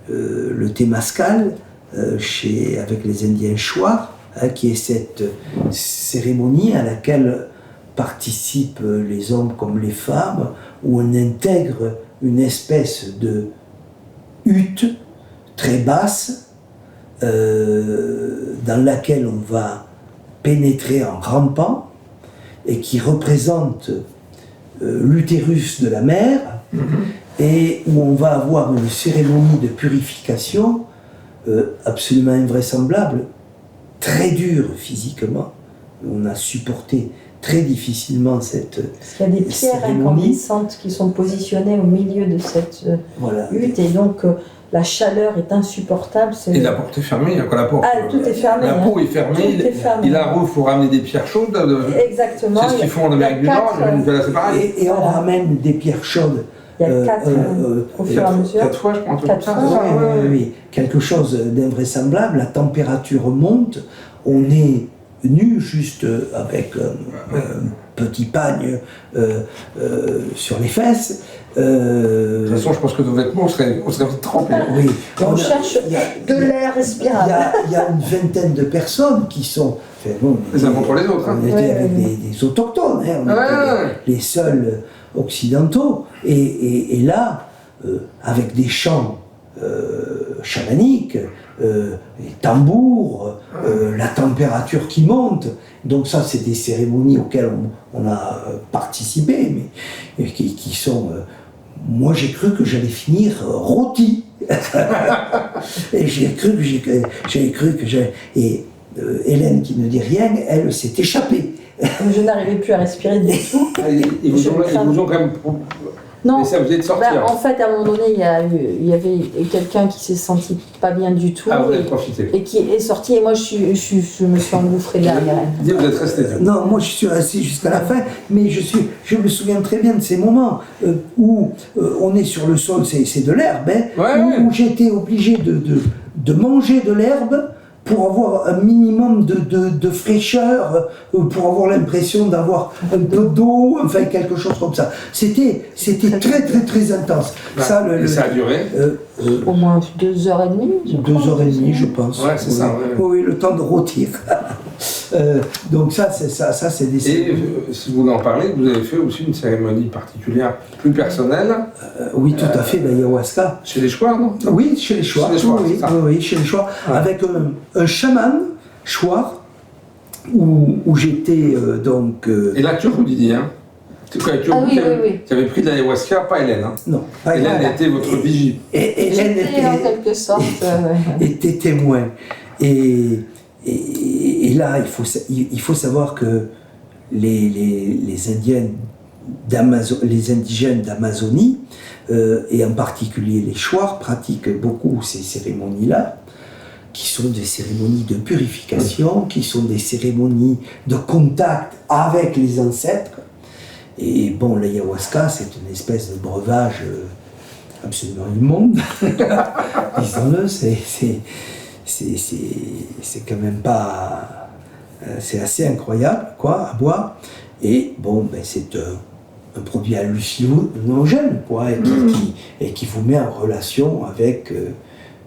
le Temazcal avec les Indiens Shuar, qui est cette cérémonie à laquelle participent les hommes comme les femmes, où on intègre une espèce de hutte très basse dans laquelle on va pénétrer en rampant et qui représente l'utérus de la mère et où on va avoir une cérémonie de purification absolument invraisemblable, très dure physiquement. On a supporté très difficilement cette Parce qu'il y a des pierres incandescentes qui sont positionnées au milieu de cette hutte et donc la chaleur est insupportable. Et la porte est fermée, il y a quoi la porte? Tout est fermé. La peau est fermée, il faut ramener des pierres chaudes. Exactement. C'est ce qu'ils font en Amérique du Nord, c'est pareil. Et on ramène des pierres chaudes. Il y a 4 au fur et à mesure. 4 fois, je crois, un truc comme ça. Oui, quelque chose d'invraisemblable. La température monte, on est nu juste avec un petit pagne sur les fesses. De toute façon, je pense que nos vêtements, on serait vite trempés. Oui. On cherche de l'air respirable. Il y a une vingtaine de personnes qui sont... Enfin, bon, les uns contre les autres. On était avec des autochtones, on était les seuls occidentaux. Et là, avec des chants chamaniques, les tambours, la température qui monte. Donc ça, c'est des cérémonies auxquelles on a participé, mais qui sont... moi, j'ai cru que j'allais finir rôti. Et j'ai cru que j'allais... Et Hélène, qui ne dit rien, elle s'est échappée. Je n'arrivais plus à respirer du tout. Ils vous ont quand même... Non, ça vous êtes sortir. En fait, à un moment donné, il y avait quelqu'un qui s'est senti pas bien du tout et qui est sorti. Et moi, je me suis engouffrée derrière elle. Vous êtes resté. Non, moi, je suis resté jusqu'à la fin, mais je me souviens très bien de ces moments où on est sur le sol, c'est de l'herbe, où j'étais obligé de manger de l'herbe pour avoir un minimum de fraîcheur, pour avoir l'impression d'avoir un peu d'eau, enfin quelque chose comme ça. C'était très très très intense. Ouais. Ça a duré au moins 2h30. 2h30, je pense. Ouais, c'est ça. Oui, le temps de rôtir. Donc ça c'est des... Et si vous en parlez, vous avez fait aussi une cérémonie particulière, plus personnelle. Oui, tout à fait, l'ayahuasca. Chez les Shuar, non? Oui, chez les Shuar. Oui, chez les Shuar. Ouais. Avec un chaman Shuar, où j'étais donc... Et la turque, vous dites, hein? C'est quoi, la oui. Qui avait pris de l'ayahuasca, pas Hélène, hein? Non, pas Hélène. Hélène était votre vigie. Et Hélène était en quelque sorte... était témoin. Et là, il faut savoir que les indigènes d'Amazonie, et en particulier les Shuar, pratiquent beaucoup ces cérémonies-là, qui sont des cérémonies de purification, qui sont des cérémonies de contact avec les ancêtres. Et bon, l'ayahuasca, c'est une espèce de breuvage absolument immonde, disons-le, c'est quand même pas... c'est assez incroyable, quoi, à boire. Et bon, c'est un produit hallucinogène, quoi, et qui vous met en relation avec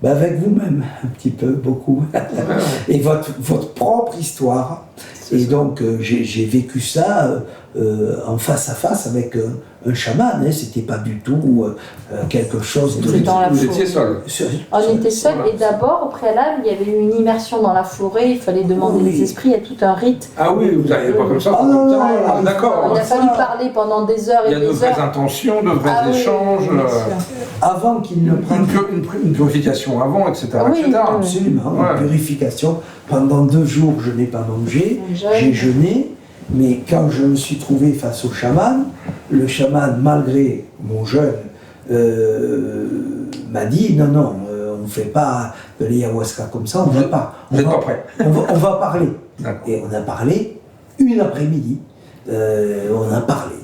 vous-même, un petit peu, beaucoup. Et votre propre histoire. Et donc, j'ai vécu ça en face à face avec un chaman, c'était pas du tout quelque chose de... Vous étiez seul. On était seul, et d'abord, au préalable, il y avait eu une immersion dans la forêt, il fallait demander les esprits, il y a tout un rite. Ah oui, vous n'arrivez pas comme ça, d'accord. Il a fallu parler pendant des heures et des heures. Il y a de vraies intentions, de vrais échanges. Avant qu'il ne prenne... Une purification avant, etc. Absolument, une purification. Pendant 2 jours, je n'ai pas mangé, j'ai jeûné. Mais quand je me suis trouvé face au chaman, le chaman, malgré mon jeûne, m'a dit non, on ne fait pas de l'ayahuasca comme ça, on va pas. Vous n'êtes pas prêt. On va parler. Et on a parlé une après-midi. On a parlé.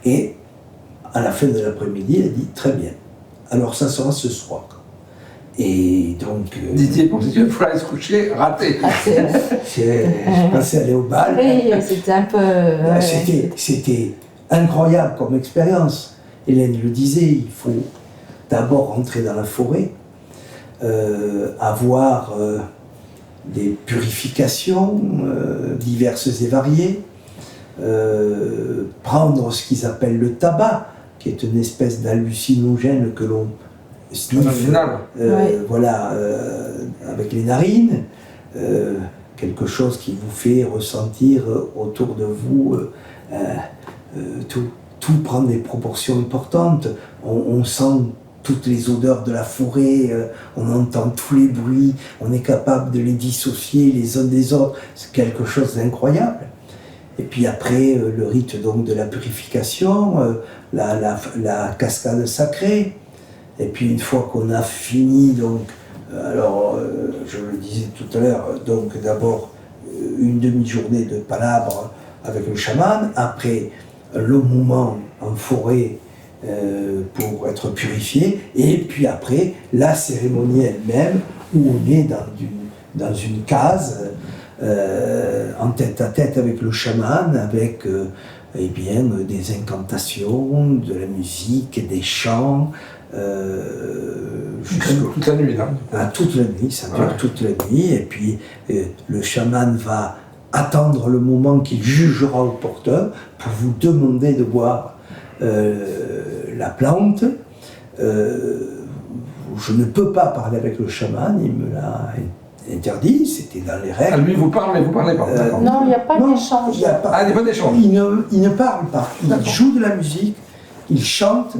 Et à la fin de l'après-midi, il a dit très bien. Alors ça sera ce soir. Et donc... Didier pensait qu'il fallait aller se coucher, raté. Je pensais aller au bal. Oui, c'était un peu... C'était incroyable comme expérience. Hélène le disait, il faut d'abord rentrer dans la forêt, avoir des purifications diverses et variées, prendre ce qu'ils appellent le tabac, qui est une espèce d'hallucinogène que l'on sniffe, voilà, avec les narines, quelque chose qui vous fait ressentir autour de vous tout prend des proportions importantes. On sent toutes les odeurs de la forêt, on entend tous les bruits, on est capable de les dissocier les uns des autres. C'est quelque chose d'incroyable. Et puis après, le rite donc de la purification, la cascade sacrée. Et puis une fois qu'on a fini, donc, alors je le disais tout à l'heure, donc d'abord une demi-journée de palabres avec le chaman, après le moment en forêt pour être purifié, et puis après la cérémonie elle-même où on est dans une case en tête à tête avec le chaman, avec eh bien, des incantations, de la musique, des chants. Toute la nuit, là. Toute la nuit, ça dure toute la nuit, et puis le chaman va attendre le moment qu'il jugera opportun pour vous demander de boire la plante. Je ne peux pas parler avec le chaman, il me l'a interdit, c'était dans les règles. Ah, lui vous parle, mais vous parlez pas. Non, il n'y a pas d'échange. Il n'y a pas d'échange. Il ne parle pas. Il joue de la musique, il chante,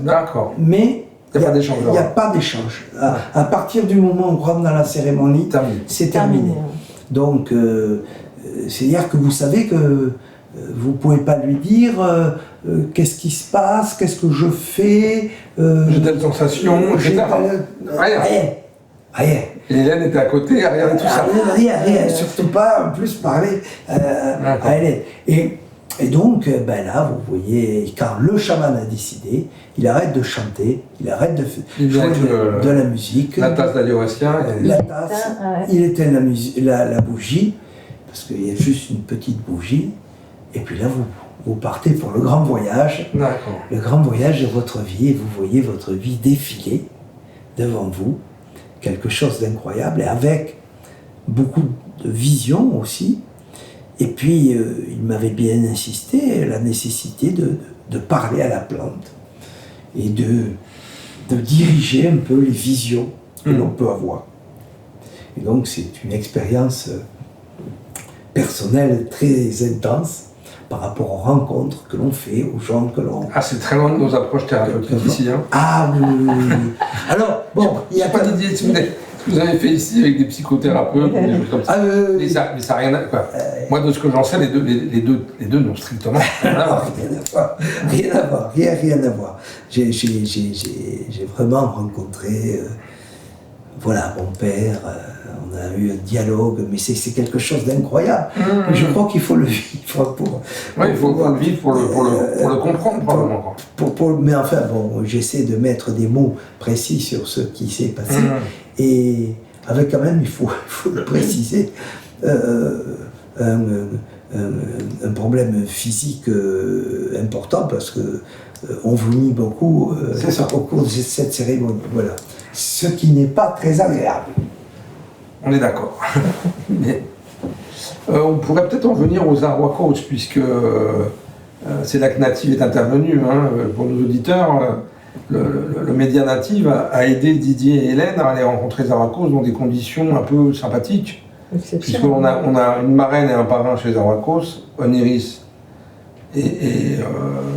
mais il n'y a pas d'échange. À partir du moment où on rentre dans la cérémonie, c'est terminé. Donc, c'est-à-dire que vous savez que vous ne pouvez pas lui dire qu'est-ce qui se passe, qu'est-ce que je fais. J'ai telle sensation, etc. Rien. Et Hélène était à côté, rien de tout ça. Rien, surtout pas en plus parler à Hélène. Et donc, ben là, vous voyez, quand le chaman a décidé, il arrête de chanter, il arrête de jouer de la musique. La tasse d'ayahuasca. La tasse, il éteint la bougie, parce qu'il y a juste une petite bougie, et puis là, vous partez pour le grand voyage. D'accord. Le grand voyage de votre vie, et vous voyez votre vie défiler devant vous, quelque chose d'incroyable, et avec beaucoup de vision aussi. Et puis, il m'avait bien insisté, la nécessité de parler à la plante et de diriger un peu les visions que l'on peut avoir. Et donc, c'est une expérience personnelle très intense par rapport aux rencontres que l'on fait, aux gens que l'on... Ah, c'est très loin de nos approches thérapeutiques ici. Hein. Ah oui. Alors, bon, il n'y a pas d'idée. Vous avez fait ici avec des psychothérapeutes, des choses comme ça. Mais ça n'a rien à voir. Moi, de ce que j'en sais, les deux n'ont strictement rien à voir. Rien à voir. J'ai vraiment rencontré, voilà, mon père. On a eu un dialogue, mais c'est quelque chose d'incroyable. Je crois qu'il faut le vivre pour il faut le vivre pour le comprendre, probablement. Mais enfin, bon, j'essaie de mettre des mots précis sur ce qui s'est passé. Et avec quand même, il faut le préciser, un problème physique important parce que on vomit beaucoup au cours de cette cérémonie. Voilà. Ce qui n'est pas très agréable. On est d'accord. Mais on pourrait peut-être en venir aux Arhuacos, puisque c'est là que Native est intervenu. Hein, pour nos auditeurs, le média Native a aidé Didier et Hélène à aller rencontrer les Arhuacos dans des conditions un peu sympathiques. Puisqu'on a une marraine et un parrain chez les Arhuacos, Oniris et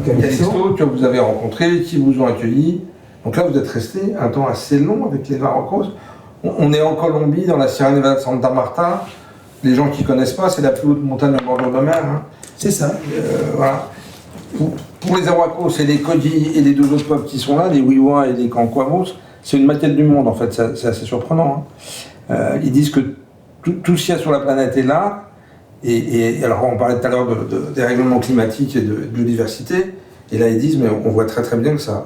Calixto, que vous avez rencontrés, qui vous ont accueillis. Donc là, vous êtes restés un temps assez long avec les Arhuacos. On est en Colombie, dans la Sierra Nevada de Santa Marta. Les gens qui ne connaissent pas, c'est la plus haute montagne en bordure de mer. Hein. C'est ça. Voilà. Pour les Arhuacos, c'est les Codis et les deux autres peuples qui sont là, les Wiwa et les Canquamos. C'est une maquette du monde, en fait. C'est assez surprenant. Hein. Ils disent que tout ce qu'il y a sur la planète est là. Et alors, on parlait tout à l'heure des règlements climatiques et de biodiversité. Et là, ils disent, mais on voit très très bien que ça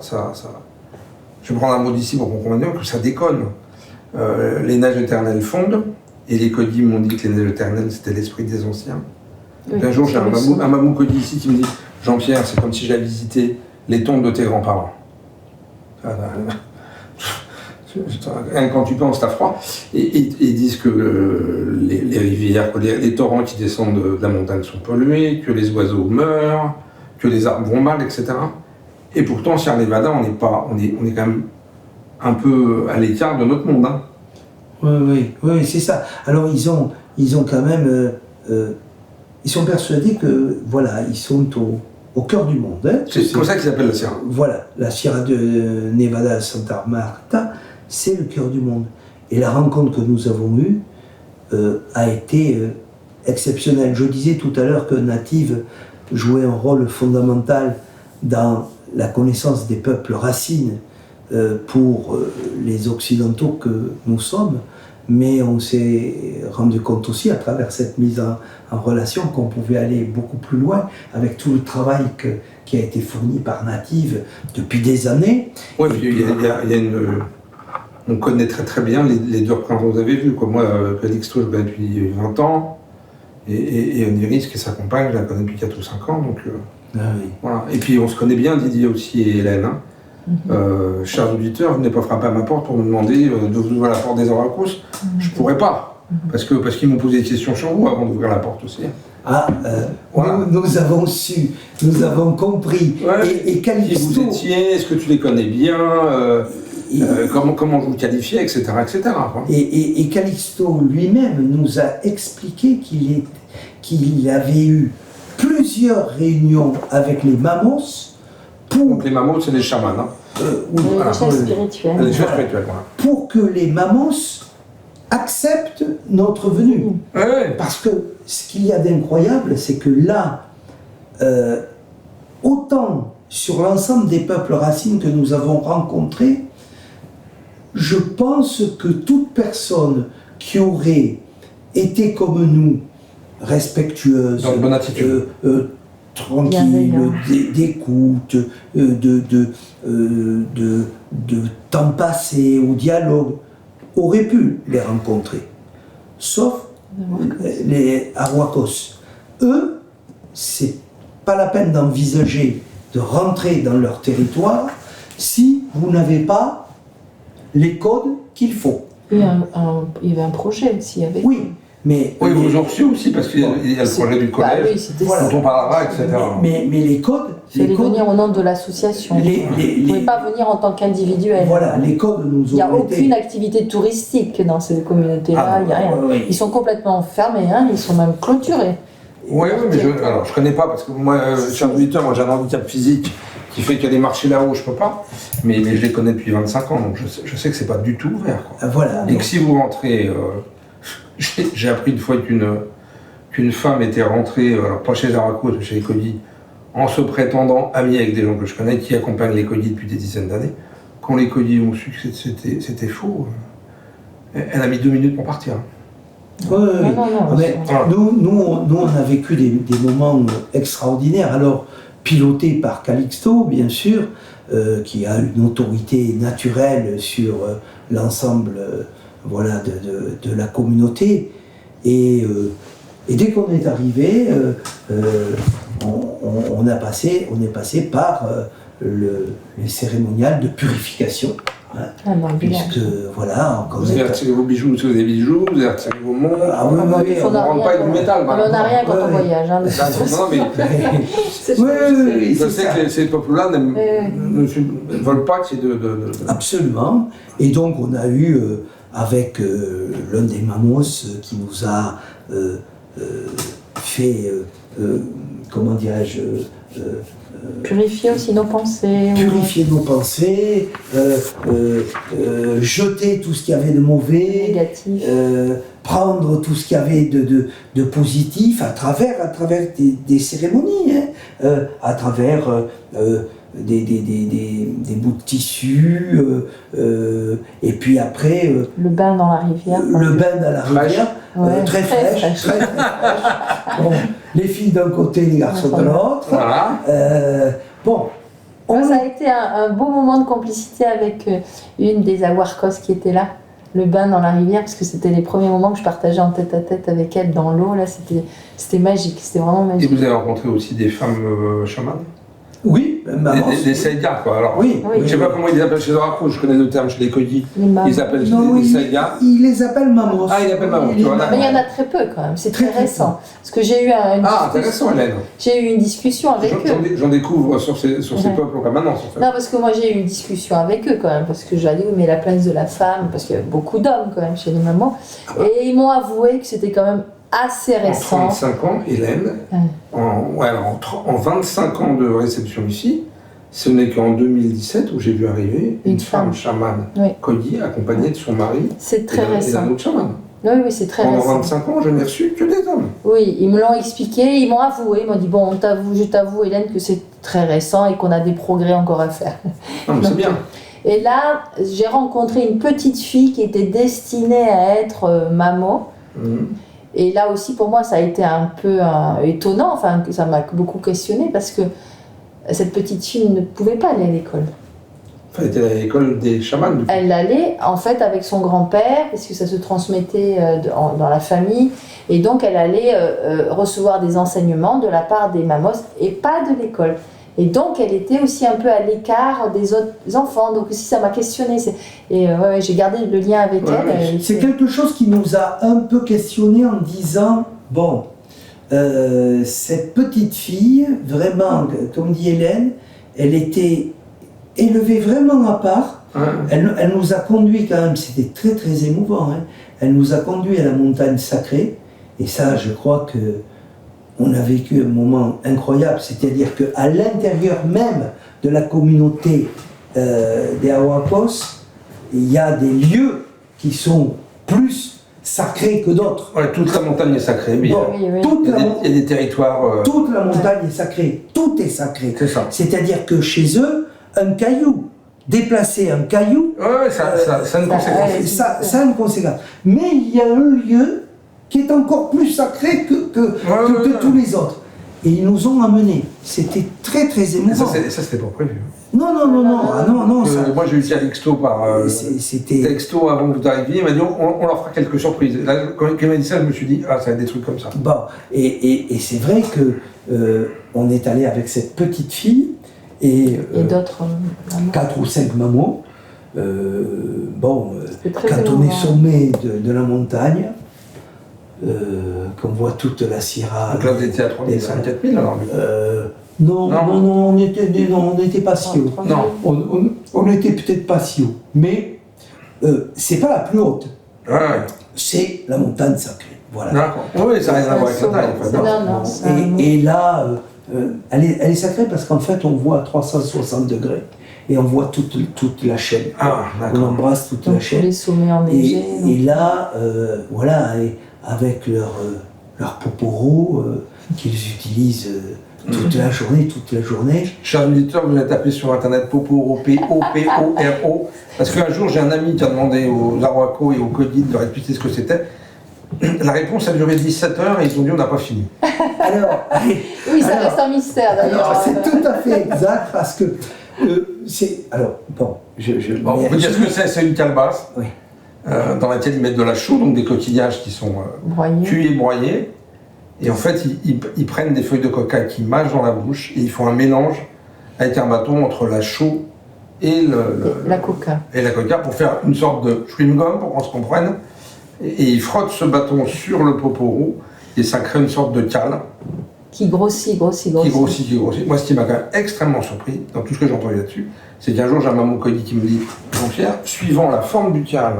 je vais prendre un mot d'ici pour qu'on comprenne bien, que ça déconne. les neiges éternelles fondent, et les codis m'ont dit que les neiges éternelles, c'était l'esprit des anciens. Oui, Un jour, j'ai un mamou codi ici qui me dit « Jean-Pierre, c'est comme si j'avais visité les tombes de tes grands-parents. » Quand tu penses, t'as froid. Et ils disent que les rivières, que les torrents qui descendent de la montagne sont pollués, que les oiseaux meurent, que les arbres vont mal, etc. Et pourtant, Sierra Nevada, on est quand même un peu à l'écart de notre monde. Hein. Oui, c'est ça. Alors ils ont quand même, ils sont persuadés que voilà, ils sont au cœur du monde. Hein. C'est comme ça qu'ils appellent la Sierra. Voilà, la Sierra de Nevada Santa Marta, c'est le cœur du monde. Et la rencontre que nous avons eue a été exceptionnelle. Je disais tout à l'heure que Native jouait un rôle fondamental dans la connaissance des peuples racines pour les Occidentaux que nous sommes, mais on s'est rendu compte aussi à travers cette mise en relation qu'on pouvait aller beaucoup plus loin avec tout le travail qui a été fourni par Native depuis des années. Oui, on connaît très très bien les deux représentants que vous avez vus. Moi, Calixto, je le connais depuis 20 ans, et Oniris, qui est sa compagne, je la connais depuis 4 ou 5 ans. Donc, voilà. Et puis on se connaît bien, Didier aussi et Hélène. Hein. Chers auditeurs, venez pas frapper à ma porte pour me demander d'ouvrir la porte des oracos. Je pourrais pas, parce qu'ils m'ont posé des questions sur vous avant d'ouvrir la porte aussi. Voilà. Nous avons su, nous avons compris. Ouais. Et Calixto, qui vous étiez, est-ce que tu les connais bien, comment vous qualifiez, etc. etc. Et Calixto lui-même nous a expliqué qu'il avait eu plusieurs réunions avec les Mamos. Donc les Mamos, c'est les chamans. Hein. Les chefs spirituels. Les chefs spirituels, voilà. Pour que les Mamos acceptent notre venue. Ouais. Parce que ce qu'il y a d'incroyable, c'est que là, autant sur l'ensemble des peuples racines que nous avons rencontrés, je pense que toute personne qui aurait été comme nous, respectueuse, dans une bonne attitude, tranquille, d'écoute, de temps passé, au dialogue, aurait pu les rencontrer. Sauf les Arhuacos. Eux, c'est pas la peine d'envisager de rentrer dans leur territoire si vous n'avez pas les codes qu'il faut. Il y avait un projet aussi avec. Oui. Mais vous ont reçu aussi, parce qu'il y a le projet du collège, dont on parlera, etc. Mais les codes... Il fallait venir au nom de l'association. Vous ne pouvez pas venir en tant qu'individuel. Voilà, les codes nous ont Il n'y a aucune activité touristique dans ces communautés-là, il n'y a rien. Oui. Ils sont complètement fermés, hein, ils sont même clôturés. Oui, mais je ne connais pas, parce que moi, cher auditeur, moi j'ai un handicap physique qui fait qu'aller marcher là-haut, je ne peux pas, mais je les connais depuis 25 ans, donc je sais que ce n'est pas du tout ouvert. Voilà. Et que si vous rentrez... J'ai appris une fois qu'une femme était rentrée, alors pas chez les Arhuacos, mais chez les Codis, en se prétendant amie avec des gens que je connais, qui accompagnent les Codis depuis des dizaines d'années. Quand les Codis ont su que c'était faux, elle a mis 2 minutes pour partir. Oui. Mais nous, on a vécu des moments extraordinaires, alors pilotés par Calixto, bien sûr, qui a une autorité naturelle sur l'ensemble... de la communauté. Et dès qu'on est arrivé, on est passé par les cérémoniales de purification. Hein, puisque voilà, vous avez retiré vos bijoux, vous avez des bijoux, vous avez retiré vos montres. On ne rentre pas avec du métal. On n'a rien quand on voyage. Hein, oui, je sais que ces peuples-là ne veulent pas qu'il y ait de... Absolument. Et donc on a eu, avec l'un des Mamos qui nous a fait, comment dirais-je, purifier aussi nos pensées. Purifier nos pensées, jeter tout ce qu'il y avait de mauvais, négatif. Prendre tout ce qu'il y avait de positif à travers des cérémonies, hein, à travers des bouts de tissu, et puis après... le bain dans la rivière. Le bain dans la rivière, très fraîche. Bon, les filles d'un côté, les garçons de l'autre. Voilà. Ça a été un beau moment de complicité avec une des Arhuacos qui était là. le bain dans la rivière, parce que c'était les premiers moments que je partageais en tête à tête avec elle dans l'eau. Là, c'était magique, c'était vraiment Et magique. vous avez rencontré aussi des femmes chamanes? Oui, maman. Des saïgas, quoi. Alors, Oui. Oui. je ne sais pas comment ils les appellent chez les Arapos, je connais le terme chez les Kogi. Les mamans. Ils appellent Non, des saïgas. il les appelle maman. Ah, il les appelle maman, tu vois, Mais il y en a très peu quand même, c'est très récent. Parce que j'ai eu Intéressant, Hélène. j'ai eu une discussion avec eux. J'en découvre sur ces peuples en permanence, en fait. Non, parce que moi j'ai eu une discussion avec eux quand même, parce que je leur ai dit, oui, mais la place de la femme, parce qu'il y a beaucoup d'hommes quand même chez les mamans, et ils m'ont avoué que c'était quand même assez En récent. 35 ans, Hélène, en 25 ans de réception ici, ce n'est qu'en 2017 où j'ai vu arriver une femme chamane Kogi accompagnée de son mari C'est très et récent. d'un autre chaman. Oui, c'est très Pendant récent. 25 ans, je n'ai reçu que des hommes. Oui, ils me l'ont expliqué, ils m'ont avoué, ils m'ont dit, bon, je t'avoue Hélène que c'est très récent et qu'on a des progrès encore à faire. Non, mais c'est bien. Et là, j'ai rencontré une petite fille qui était destinée à être maman. Et là aussi, pour moi, ça a été un peu étonnant, enfin, ça m'a beaucoup questionné parce que cette petite fille ne pouvait pas aller à l'école. Elle était à l'école des chamans, du coup. Elle allait, en fait, avec son grand-père, parce que ça se transmettait dans la famille, et donc elle allait recevoir des enseignements de la part des mamos et pas de l'école. Et donc, elle était aussi un peu à l'écart des autres enfants. Donc, aussi, ça m'a questionnée. Et j'ai gardé le lien avec elle. C'est quelque chose qui nous a un peu questionné en disant, bon, cette petite fille, vraiment, comme dit Hélène, elle était élevée vraiment à part. Elle nous a conduits quand même, c'était très très émouvant. Elle nous a conduits à la montagne sacrée. Et ça, je crois que on a vécu un moment incroyable, c'est-à-dire qu'à l'intérieur même de la communauté des Arhuacos, il y a des lieux qui sont plus sacrés que d'autres. Ouais, toute la montagne est sacrée, mais Bon, Oui. toute il y a des territoires... toute la montagne est sacrée, tout est sacré. C'est ça. C'est-à-dire que chez eux, un caillou, déplacer un caillou, ça a une conséquence. ça a une conséquence. Mais il y a un lieu qui est encore plus sacré que tous les autres. Et ils nous ont amenés. C'était très très émouvant. Ça, c'était pas prévu. Non. Moi, j'ai eu Calixto texto avant que vous arriviez. Il m'a dit on leur fera quelques surprises. Là, quand il m'a dit ça, je me suis dit ça va être des trucs comme ça. Bon, et c'est vrai que on est allé avec cette petite fille et d'autres mamans. 4 ou 5 mamans. Quand très on émouvant. est sommet de la montagne, qu'on voit toute la Sierra. Donc là, vous étiez à 3 000, 4 000 alors. Non, on n'était pas si haut. Non. On n'était peut-être pas si haut. Mais c'est pas la plus haute. Ouais. C'est la montagne sacrée. Voilà. D'accord. Oui, ça n'a rien à voir avec la taille. En fait. Non, c'est un mot. Et là, elle est sacrée parce qu'en fait, on voit à 360 degrés. Et on voit toute la chaîne. Ah, On d'accord. embrasse toute Donc, la tous chaîne. les sommets enneigés. Et là, voilà, et avec leur poporo qu'ils utilisent toute la journée. Chers auditeurs, vous avez tapé sur internet Poporo, P-O-P-O-R-O, parce qu'un jour j'ai un ami qui a demandé aux Arhuacos et aux Kogi de leur expliquer ce que c'était. La réponse a duré 17 heures et ils ont dit on n'a pas fini. Alors, Oui, ça reste un mystère d'ailleurs. c'est tout à fait exact parce que c'est. Alors, bon, Bon, on peut dire ce que c'est une calebasse Oui. dans laquelle ils mettent de la chaux, donc des coquillages qui sont Broyé. cuits et broyés. Et en fait, ils prennent des feuilles de coca qu'ils mâchent dans la bouche et ils font un mélange avec un bâton entre la chaux et La coca. et la coca pour faire une sorte de chewing gum pour qu'on se comprenne. Et ils frottent ce bâton sur le poporo et ça crée une sorte de cale Qui grossit. qui grossit. Moi, ce qui m'a quand même extrêmement surpris dans tout ce que j'ai entendu là-dessus, c'est qu'un jour j'ai un maman Kogi qui me dit Jean-Pierre, suivant la forme du cale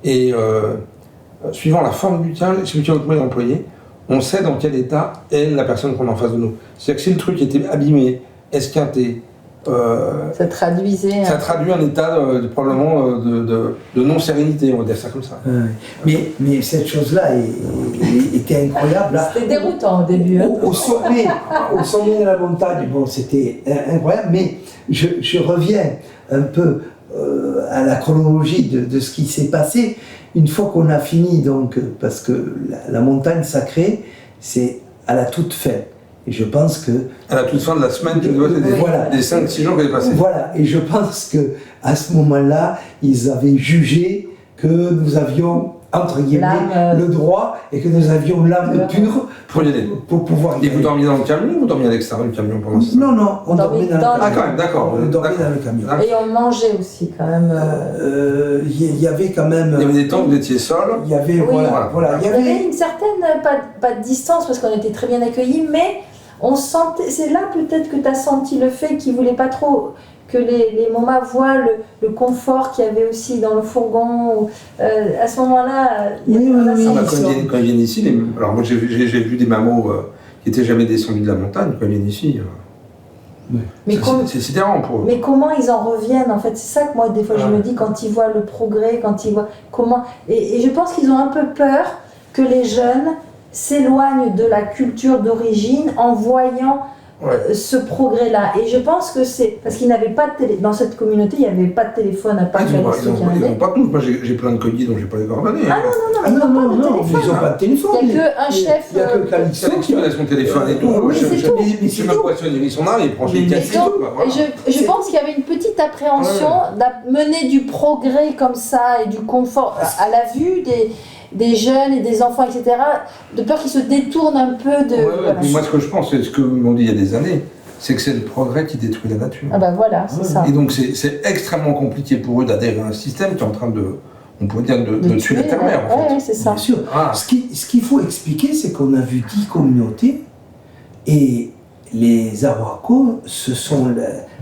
et suivant la forme du cale, c'est l'outil employé, on sait dans quel état est la personne qu'on a en face de nous. C'est-à-dire que si le truc était abîmé, esquinté, Ça traduisait. ça traduit un état probablement de non-sérénité, on va dire ça comme ça. mais cette chose-là était incroyable. Là. C'était déroutant au début. Au sommet de la montagne, bon, c'était incroyable, mais je reviens un peu à la chronologie de ce qui s'est passé. Une fois qu'on a fini, donc, parce que la montagne sacrée, c'est à la toute fin. Et je pense que... À la toute fin de la semaine, des 5-6 jours qu'elle est passée. Voilà, et je pense qu'à ce moment-là, ils avaient jugé que nous avions, entre guillemets, L'âme, le droit et que nous avions l'âme pure Pour y aller. pour pouvoir y Et vous aller. dormiez dans le camion ou vous dormiez à l'extérieur du camion pendant ce temps? Non, non, on dormait dans le camion. Ah, quand même, d'accord. On dormait D'accord. dans le camion. Ah. Et on mangeait aussi quand même. Il y avait quand même... Il y avait des temps où vous étiez seul. Il y avait, Oui. voilà, il y Il y avait avait... une certaine, pas de distance parce qu'on était très bien accueillis, mais on sentait, c'est là peut-être que tu as senti le fait qu'ils ne voulaient pas trop que les Momas voient le confort qu'il y avait aussi dans le fourgon. À ce moment-là, Oui, on a oui, senti- oui. Quand ils viennent ici, alors moi j'ai vu des mamots qui n'étaient jamais descendus de la montagne, quand ils viennent ici. Mais C'est sidérant pour eux. Mais comment ils en reviennent en fait? C'est ça que moi des fois je Ouais. me dis quand ils voient le progrès, quand ils voient comment... Et je pense qu'ils ont un peu peur que les jeunes s'éloignent de la culture d'origine en voyant ce progrès-là. Et je pense que c'est... Parce qu'ils n'avaient pas de télé... Dans cette communauté, il n'y avait pas de téléphone à part Ils n'ont Calixto qui en avait. pas tous. Moi j'ai plein de colis dont j'ai pas les coordonnées. Ah non, ils n'ont pas de téléphone. ils n'ont pas de téléphone. Il n'y a qu'un chef... Il n'y a que Calixto Calixto, il a son téléphone et tout. Oui, Moi, c'est tout. je sais même pas si on est son âme, il prend chez Mais Calixto. Donc, quoi, voilà. je pense qu'il y avait une petite appréhension d'amener du progrès comme ça et du confort à la vue des jeunes et des enfants, etc., de peur qu'ils se détournent un peu de... voilà. Mais moi ce que je pense, c'est ce que m'ont dit il y a des années, c'est que c'est le progrès qui détruit la nature. Ah ben voilà, c'est ça. Et donc c'est extrêmement compliqué pour eux d'adhérer à un système qui est en train de, on pourrait dire, de tuer la terre-mère en fait. Ouais, c'est ça. Bien sûr. Ah. Ce qu'il faut expliquer, c'est qu'on a vu 10 communautés et les Arhuacos,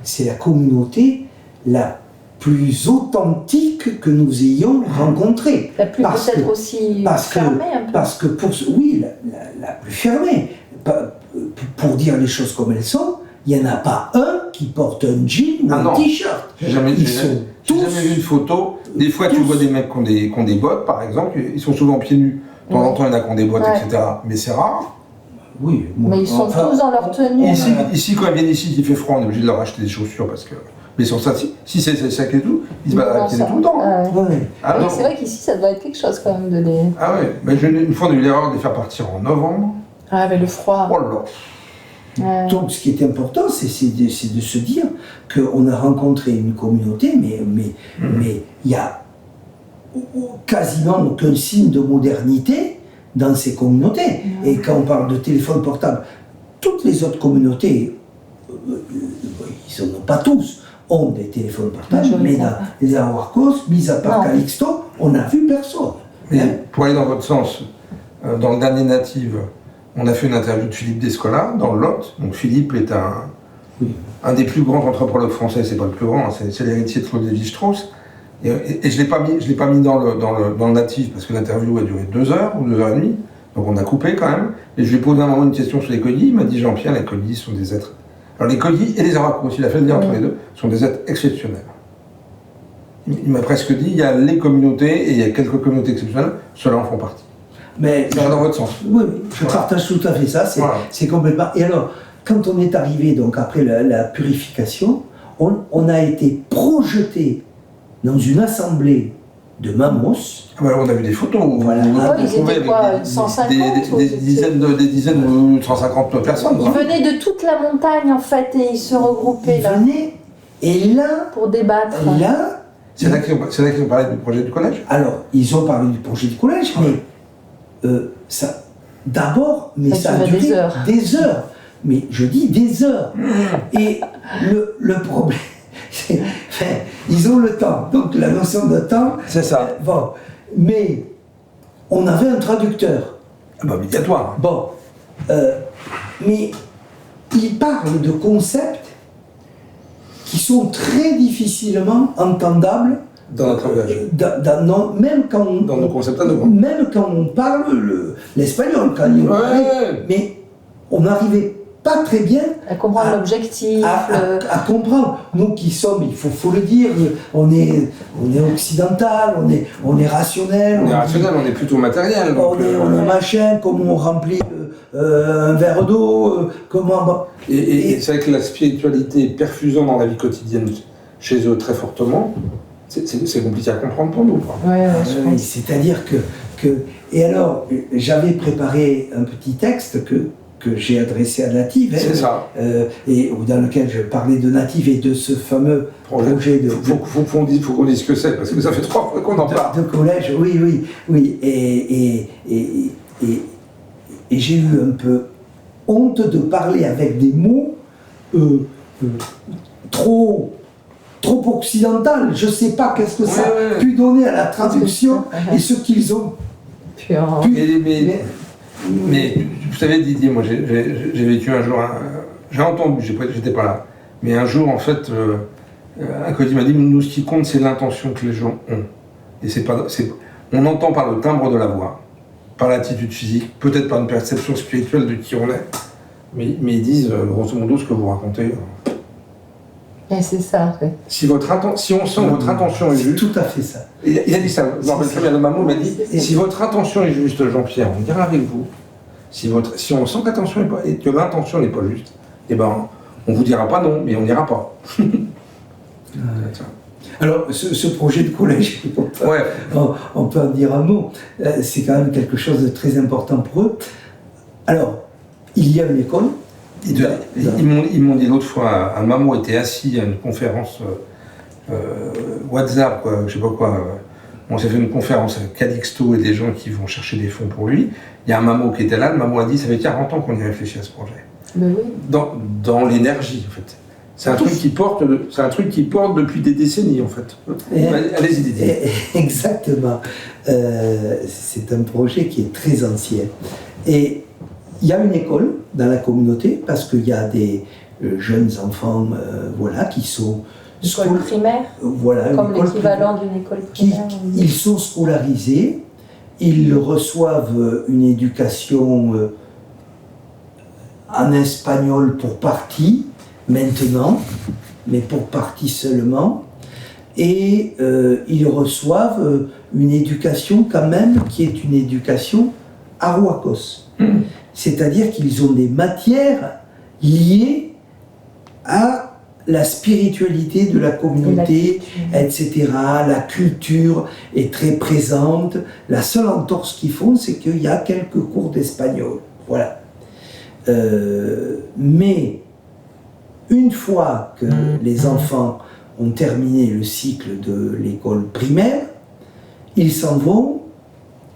c'est la communauté la plus authentique que nous ayons rencontrée. La plus Parce peut-être que- aussi parce que- fermée un peu. Parce que oui, la plus fermée. Pour dire les choses comme elles sont, il n'y en a pas un qui porte un jean ou Ah un non. t-shirt. J'ai jamais Ils j'ai sont jamais tous- vu une photo. Des fois, tu tous. vois des mecs qui ont des bottes, par exemple, ils sont souvent pieds nus. De temps en temps, il y en a qui ont des bottes, Ouais. etc. Mais c'est rare. Oui, Mais ils sont enfin, tous dans leur tenue. Ici, quand ils viennent ici, il fait froid, on est obligé de leur acheter des chaussures parce que. Mais sur ça, si c'est sec et tout, ils se baladent Non, avec pieds nus ça- tout le temps. Ah ouais. ouais. Ah Oui, non. c'est vrai qu'ici, ça doit être quelque chose quand même de les... Ah ouais. Mais une fois, on a eu l'erreur de les faire partir en novembre. Ah, mais le froid. Oh là. Ouais. Donc, ce qui est important, c'est de se dire qu'on a rencontré une communauté, mais il y a quasiment aucun signe de modernité dans ces communautés. Et quand on parle de téléphone portable, toutes les autres communautés, ils n'en ont pas tous, ont des téléphones portables, mais dans les Arhuacos, mis à part Non. Calixto, on n'a vu personne. Mais Hein? pour aller dans votre sens, dans le dernier Native, on a fait une interview de Philippe Descola dans le Lot. Donc Philippe est un des plus grands anthropologues français, c'est pas le plus grand, hein, c'est l'héritier de Claude Lévi-Strauss. Et je l'ai pas mis dans le Native parce que l'interview a duré 2 heures ou 2 heures et demie. Donc on a coupé quand même. Et je lui ai posé à un moment une question sur les colliers. Il m'a dit Jean-Pierre, les colliers sont des êtres. Alors les colliers et les Arhuacos, il a fait le lien entre les deux, sont des êtres exceptionnels. Il m'a presque dit il y a les communautés et il y a quelques communautés exceptionnelles, ceux-là en font partie. Mais Ça va dans votre sens. Oui, je partage tout à fait ça, c'est complètement... Et alors, quand on est arrivé, donc après la purification, on a été projeté dans une assemblée de mamos. Ah bah, on a vu des photos. Voilà. Vous Ah oui, ils trouvez étaient avec quoi, 150 des dizaines ou 150 personnes. Ils quoi. venaient de toute la montagne en fait et ils se regroupaient Ils là venaient, et là, pour débattre. C'est là qu'ils ont parlé du projet du collège. alors, ils ont parlé du projet du collège, mais ça, d'abord, mais Ça ça a durait duré des heures. Mais je dis des heures. Et le problème, c'est, ils ont le temps. Donc la notion de temps, C'est ça. bon, mais on avait un traducteur. Ah bah, obligatoire. Bon, mais il parle de concepts qui sont très difficilement entendables Dans notre langage. même quand Dans nos concepts à nous. même quand on parle l'espagnol, quand on parlait, Ouais. mais on n'arrivait pas très bien À comprendre l'objectif. à comprendre. Nous qui sommes, il faut le dire, on est occidental, on est rationnel. On est rationnel, on est plutôt matériel. On donc, est machin, comment on remplit un verre d'eau, comment... Et c'est vrai que la spiritualité perfusant dans la vie quotidienne chez eux très fortement, c'est compliqué à comprendre pour nous. Quoi. Ouais, C'est-à-dire que... Et alors, j'avais préparé un petit texte que que j'ai adressé à Native, C'est ça. Et dans lequel je parlais de Native et de ce fameux projet de... Faut qu'on dise ce que c'est, parce que ça fait 3 fois qu'on en parle. De collège, oui. Et j'ai eu un peu honte de parler avec des mots trop occidental. Je ne sais pas qu'est-ce que ça a pu donner à la traduction et ce qu'ils ont pu... Mais vous savez, Didier, moi j'ai vécu un jour, j'ai entendu, j'étais pas là, mais un jour en fait, un coach m'a dit, nous ce qui compte c'est l'intention que les gens ont. Et on entend par le timbre de la voix, par l'attitude physique, peut-être par une perception spirituelle de qui on est, mais ils disent grosso modo ce que vous racontez. Et c'est ça, en fait. Si on sent votre intention est C'est juste... tout à fait ça. Il a dit ça, je me rappelle très bien de Mamou, il m'a dit, si votre intention est juste, Jean-Pierre, on ira avec vous. Si on sent que l'intention n'est pas juste, eh ben, on vous dira pas non, mais on n'ira pas. Alors, ce projet de collège, on peut en dire un mot, c'est quand même quelque chose de très important pour eux. Alors, il y a une école. Ils m'ont dit l'autre fois, un Mamou était assis à une conférence WhatsApp, je sais pas quoi. On s'est fait une conférence avec Calixto et des gens qui vont chercher des fonds pour lui. Il y a un Mamou qui était là, le Mamou a dit ça fait 40 ans qu'on y réfléchit à ce projet. Ben oui. Dans l'énergie, en fait. C'est un truc qui porte depuis des décennies, en fait. Allez-y, Didier. Exactement. C'est un projet qui est très ancien. Et il y a une école dans la communauté parce qu'il y a des jeunes enfants qui sont école primaire, comme l'équivalent d'une école primaire. Ils sont scolarisés, ils reçoivent une éducation en espagnol pour partie, maintenant, mais pour partie seulement, et ils reçoivent une éducation quand même qui est une éducation arhuacos. C'est-à-dire qu'ils ont des matières liées à la spiritualité de la communauté, etc. La culture est très présente. La seule entorse qu'ils font, c'est qu'il y a quelques cours d'espagnol. Voilà. Mais une fois que les enfants ont terminé le cycle de l'école primaire, ils s'en vont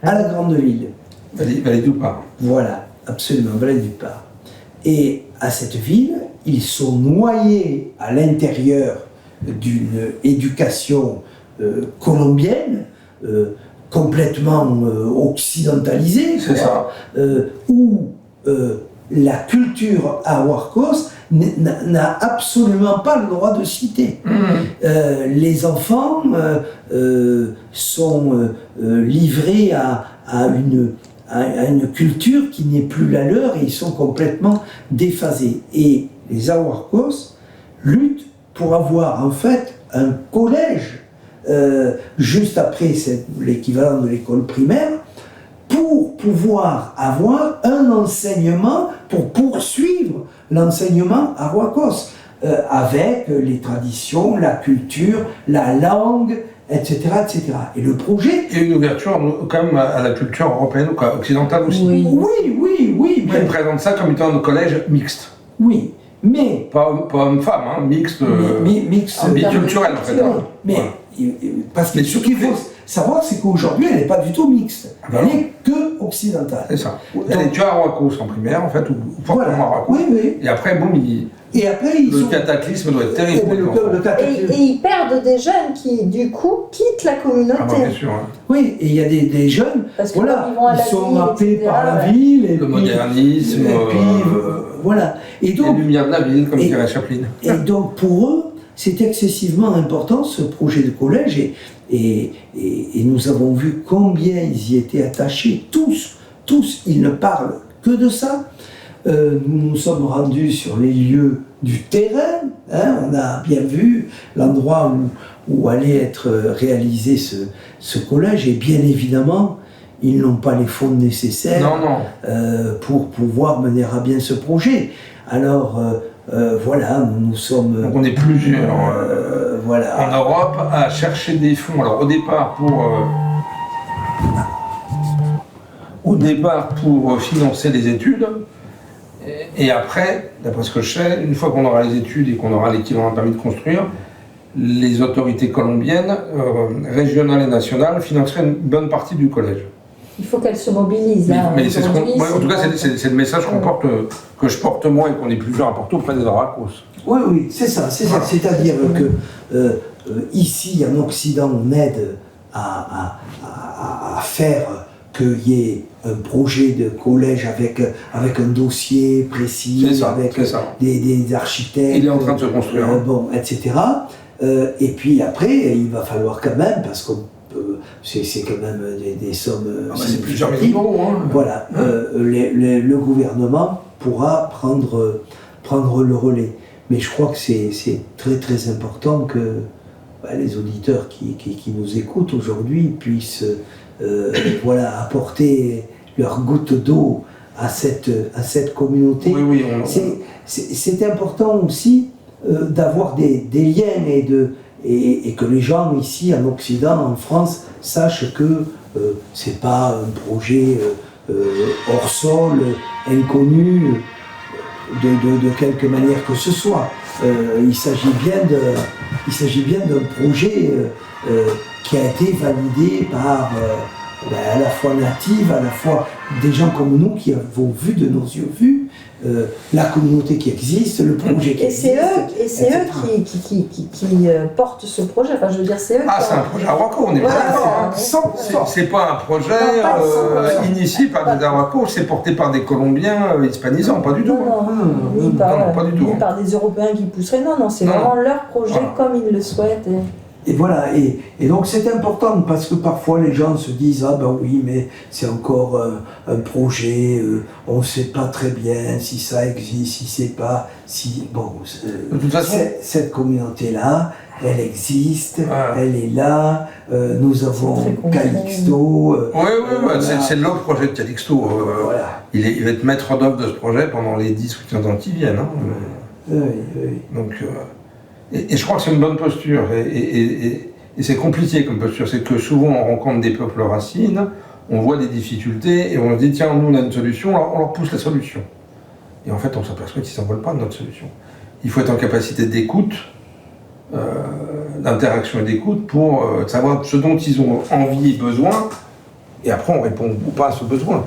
à la grande ville. Valledupar. Voilà, absolument, Valledupar. Et à cette ville, ils sont noyés à l'intérieur d'une éducation colombienne, complètement occidentalisée, où la culture arhuacos n'a absolument pas le droit de citer. Les enfants sont livrés à une culture qui n'est plus la leur et ils sont complètement déphasés. Et les arhuacos luttent pour avoir en fait un collège juste après l'équivalent de l'école primaire pour pouvoir avoir un enseignement pour poursuivre l'enseignement arhuacos avec les traditions, la culture, la langue, etc., etc. Et le projet... Et une ouverture quand même à la culture européenne, occidentale aussi. Oui. Ils présentent ça comme étant un collège mixte. Oui, mais... Pas homme-femme, mixte... mixte... biculturel, en fait. Mais, parce que ce qu'il faut savoir, c'est qu'aujourd'hui, elle n'est pas du tout mixte. Elle n'est que occidentale. C'est ça. Elle est que arhuacos en primaire, en fait, ou fortement arhuacos. Oui. Et après, le cataclysme doit être terrible. Et ils perdent des jeunes qui, du coup, quittent la communauté. Bien sûr. Oui, et il y a des jeunes, parce que ils sont happés par la ville. Et le modernisme. Et puis, voilà. Et donc, les lumières de la ville, comme dirait Chaplin. Et donc, pour eux, c'est excessivement important, ce projet de collège. Et nous avons vu combien ils y étaient attachés. Tous, ils ne parlent que de ça. Nous nous sommes rendus sur les lieux du terrain, on a bien vu l'endroit où allait être réalisé ce collège, et bien évidemment, ils n'ont pas les fonds nécessaires pour pouvoir mener à bien ce projet. Alors, nous sommes... Donc on est plusieurs en Europe à chercher des fonds. Alors au départ pour financer les études, Et après, d'après ce que je sais, une fois qu'on aura les études et qu'on aura l'équivalent d'un permis de construire, les autorités colombiennes, régionales et nationales, financeraient une bonne partie du collège. Il faut qu'elles se mobilisent. Mais c'est en tout cas, c'est le message que je porte moi et qu'on est plusieurs à porter auprès des Aracos. Oui, c'est ça. C'est-à-dire que ici, en Occident, on aide à faire qu'il y ait un projet de collège avec un dossier précis, avec des architectes. Il est en train de se construire. Etc. Et puis après, il va falloir quand même, parce que c'est quand même des sommes c'est plusieurs millions d'euros. Voilà, le gouvernement pourra prendre le relais. Mais je crois que c'est très très important que les auditeurs qui nous écoutent aujourd'hui puissent apporter leur goutte d'eau à cette communauté. Oui, c'est important aussi d'avoir des liens et que les gens ici en Occident, en France, sachent que c'est pas un projet hors sol, inconnu, de quelque manière que ce soit. Il s'agit bien d'un projet qui a été validé par à la fois native, à la fois des gens comme nous qui avons vu de nos yeux vus la communauté qui existe, le projet qui existe. Et c'est eux qui portent ce projet. Enfin, je veux dire, c'est eux. C'est un projet Arhuaco, on est pas d'accord. C'est pas un projet initié par des Arhuacos, c'est porté par des Colombiens hispanisants, pas du tout. Ni par des Européens qui pousseraient. Non, c'est vraiment leur projet comme ils le souhaitent. Et voilà, et donc c'est important parce que parfois les gens se disent oui, mais c'est encore un projet, on ne sait pas très bien si ça existe, si c'est pas, si de toute façon, cette communauté-là, elle existe, elle est là. Nous avons Calixto. C'est le projet de Calixto. Voilà. Il va être maître d'œuvre de ce projet pendant les 10 ou 15 ans qui viennent. Oui. Donc. Et je crois que c'est une bonne posture, et c'est compliqué comme posture, c'est que souvent on rencontre des peuples racines, on voit des difficultés, et on se dit tiens, nous on a une solution, alors on leur pousse la solution. Et en fait on s'aperçoit qu'ils ne s'en veulent pas de notre solution. Il faut être en capacité d'écoute, d'interaction et d'écoute pour savoir ce dont ils ont envie et besoin, et après on répond ou pas à ce besoin.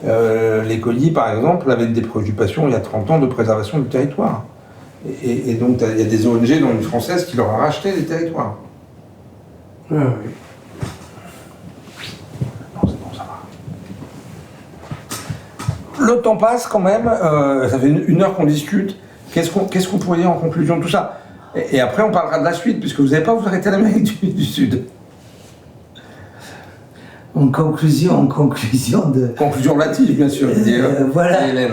Les Colliers par exemple avaient des préoccupations il y a 30 ans de préservation du territoire. Et donc, il y a des ONG, dont une française, qui leur a racheté des territoires. Oui. Non, c'est bon, ça va. Le temps passe quand même, ça fait une heure qu'on discute. Qu'est-ce que vous pourriez dire en conclusion de tout ça ? Et après, on parlera de la suite, puisque vous n'allez pas vous arrêter à l'Amérique du Sud. En conclusion de... Conclusion relative, bien sûr, dit Hélène.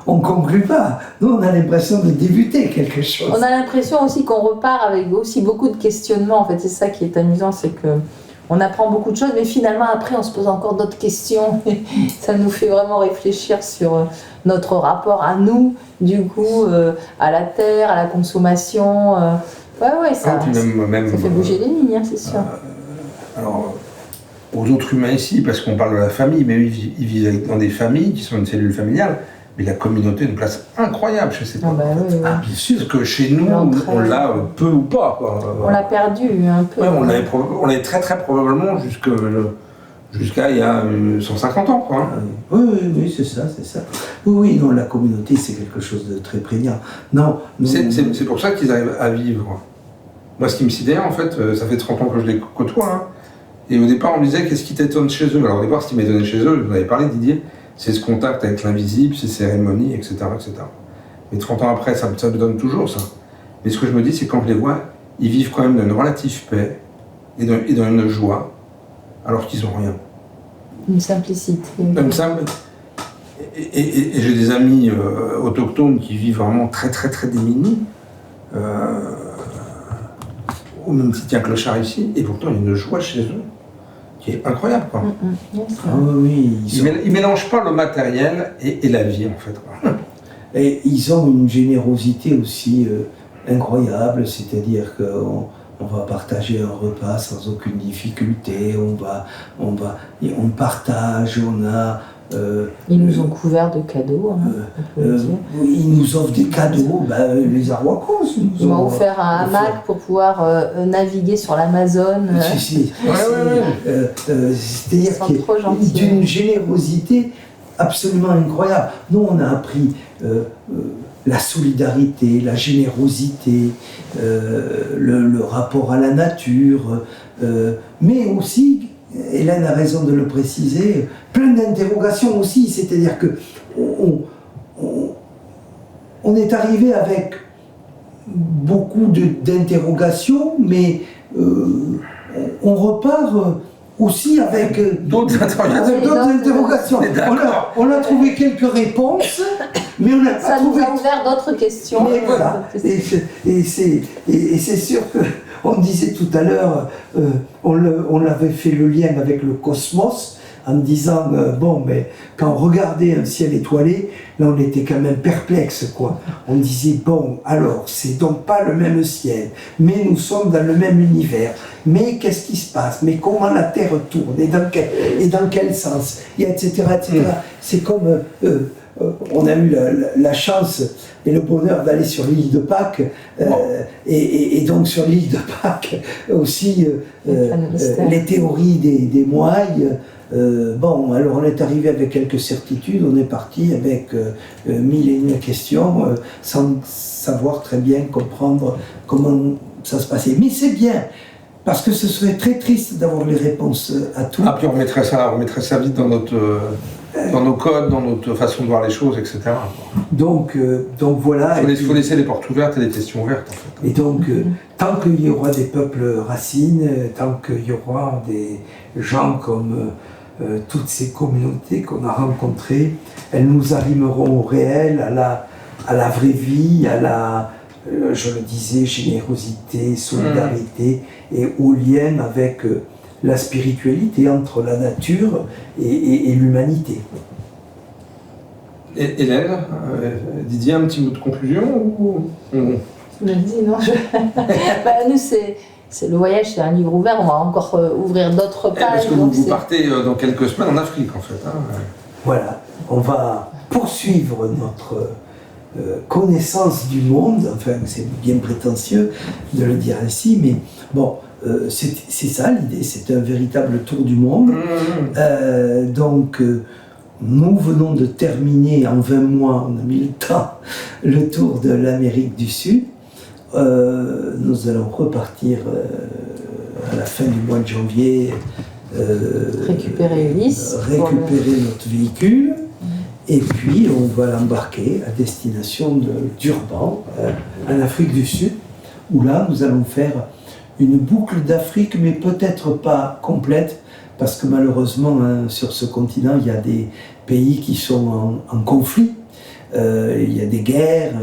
On ne conclut pas. Nous, on a l'impression de débuter quelque chose. On a l'impression aussi qu'on repart avec aussi beaucoup de questionnements. En fait, c'est ça qui est amusant, c'est que on apprend beaucoup de choses, mais finalement, après, on se pose encore d'autres questions. Ça nous fait vraiment réfléchir sur notre rapport à nous, du coup, à la terre, à la consommation. Ça fait bouger les lignes, c'est sûr. Alors, aux autres humains ici, parce qu'on parle de la famille, mais ils vivent dans des familles qui sont une cellule familiale. Mais la communauté a une place incroyable chez ces peuples. Bien sûr, parce que chez nous, on l'a peu ou pas. On l'a perdu un peu. On l'avait très très probablement jusqu'à il y a 150 ans. Oui, c'est ça. Oui, non, la communauté, c'est quelque chose de très prégnant. C'est pour ça qu'ils arrivent à vivre. Moi, ce qui me sidère, en fait, ça fait 30 ans que je les côtoie. Et au départ, on me disait qu'est-ce qui t'étonne chez eux. Alors au départ, ce qui m'étonnait chez eux, vous avez parlé, Didier, c'est ce contact avec l'invisible, ces cérémonies, etc. Mais 30 ans après, ça me donne toujours ça. Mais ce que je me dis, c'est quand je les vois, ils vivent quand même dans une relative paix et dans une joie, alors qu'ils n'ont rien. Une simplicité. Et j'ai des amis autochtones qui vivent vraiment très très très démunis, au même titre qu'il y a un clochard ici, et pourtant il y a une joie chez eux qui est incroyable. Ils mélangent pas le matériel et la vie en fait. Et ils ont une générosité aussi incroyable, c'est-à-dire qu'on va partager un repas sans aucune difficulté, on partage, Ils nous ont couverts de cadeaux, on peut le dire. Ils nous offrent des cadeaux, les Arhuacos. Ils m'ont offert un hamac pour pouvoir naviguer sur l'Amazone. C'est-à-dire qu'il y a d'une générosité absolument incroyable. Nous, on a appris la solidarité, la générosité, le rapport à la nature, mais aussi, Hélène a raison de le préciser, plein d'interrogations aussi, c'est-à-dire que on est arrivé avec beaucoup d'interrogations, mais on repart aussi avec d'autres interrogations. On a trouvé quelques réponses, mais on n'a pas trouvé... Ça nous a ouvert d'autres questions. Mais voilà. Et c'est sûr qu'on disait tout à l'heure, on avait fait le lien avec le cosmos, en disant, mais quand on regardait un ciel étoilé, là on était quand même perplexe, quoi. On disait, alors, c'est donc pas le même ciel, mais nous sommes dans le même univers. Mais qu'est-ce qui se passe? Mais comment la Terre tourne? Et dans quel sens? Et etc. C'est comme... on a eu la chance et le bonheur d'aller sur l'île de Pâques, et donc sur l'île de Pâques aussi les théories des moailles. Alors on est arrivé avec quelques certitudes, on est parti avec 1001 questions, sans savoir très bien comprendre comment ça se passait. Mais c'est bien, parce que ce serait très triste d'avoir les réponses à tout. Puis on remettrait ça vite dans nos codes, dans notre façon de voir les choses, etc. Donc voilà. Il faut laisser les portes ouvertes et les questions ouvertes, en fait. Et donc, tant qu'il y aura des peuples racines, tant qu'il y aura des gens comme toutes ces communautés qu'on a rencontrées, elles nous arrimeront au réel, à la vraie vie, à la, je le disais, générosité, solidarité, et au lien avec la spiritualité entre la nature et l'humanité. Hélène, Didier, un petit mot de conclusion ou... Je me dis, non. Nous, c'est le voyage, c'est un livre ouvert, on va encore ouvrir d'autres pages. Parce que vous partez dans quelques semaines en Afrique, en fait. Voilà, on va poursuivre notre connaissance du monde, enfin c'est bien prétentieux de le dire ainsi, mais c'est ça l'idée, c'est un véritable tour du monde. Nous venons de terminer en 20 mois, on a mis le temps, le tour de l'Amérique du Sud. Nous allons repartir à la fin du mois de janvier, récupérer Ulysse, récupérer notre véhicule, et puis on va l'embarquer à destination de Durban, en Afrique du Sud, où là nous allons faire une boucle d'Afrique, mais peut-être pas complète, parce que malheureusement sur ce continent il y a des pays qui sont en conflit, il y a des guerres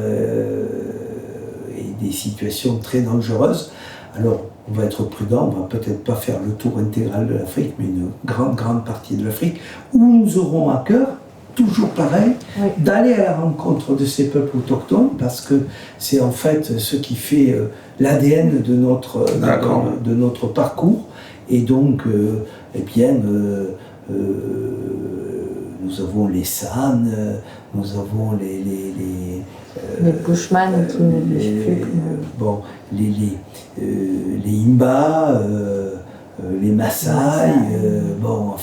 et des situations très dangereuses. Alors on va être prudent, on va peut-être pas faire le tour intégral de l'Afrique, mais une grande partie de l'Afrique, où nous aurons à cœur, toujours pareil, d'aller à la rencontre de ces peuples autochtones, parce que c'est en fait ce qui fait l'ADN de notre parcours. Et donc, nous avons les San, nous avons les Bushman qui les Imba, les Maasai, pour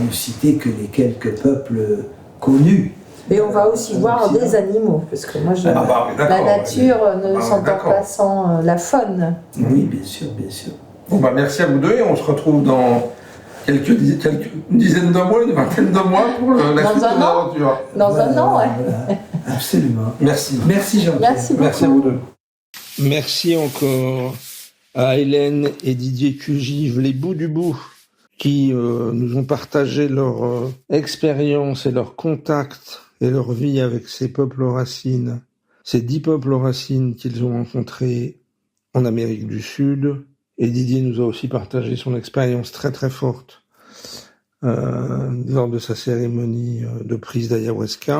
ne citer que les quelques peuples connus. Mais on va aussi voir des animaux, parce que moi, la nature ne s'entend pas sans la faune. Oui, bien sûr. Merci à vous deux, et on se retrouve dans une dizaine de mois, une vingtaine de mois pour la suite de l'aventure. Dans un an, ouais. Voilà. Absolument. Merci. Merci Jean-Pierre. Merci à vous deux. Merci encore à Hélène et Didier Cugive, les bouts du bout, qui nous ont partagé leur expérience et leur contact et leur vie avec ces peuples racines, ces 10 peuples racines qu'ils ont rencontrés en Amérique du Sud. Et Didier nous a aussi partagé son expérience très très forte lors de sa cérémonie de prise d'ayahuasca.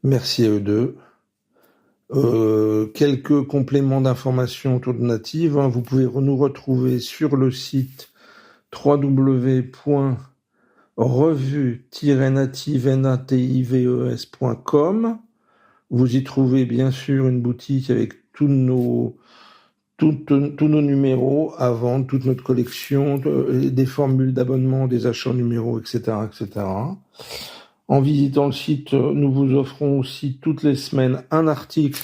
Merci à eux deux. Quelques compléments d'informations autour de Native. Vous pouvez nous retrouver sur le site www.org revue-native.com. Vous y trouvez bien sûr une boutique avec tous nos numéros à vendre, toute notre collection, des formules d'abonnement, des achats numéros, etc., etc. En visitant le site, nous vous offrons aussi toutes les semaines un article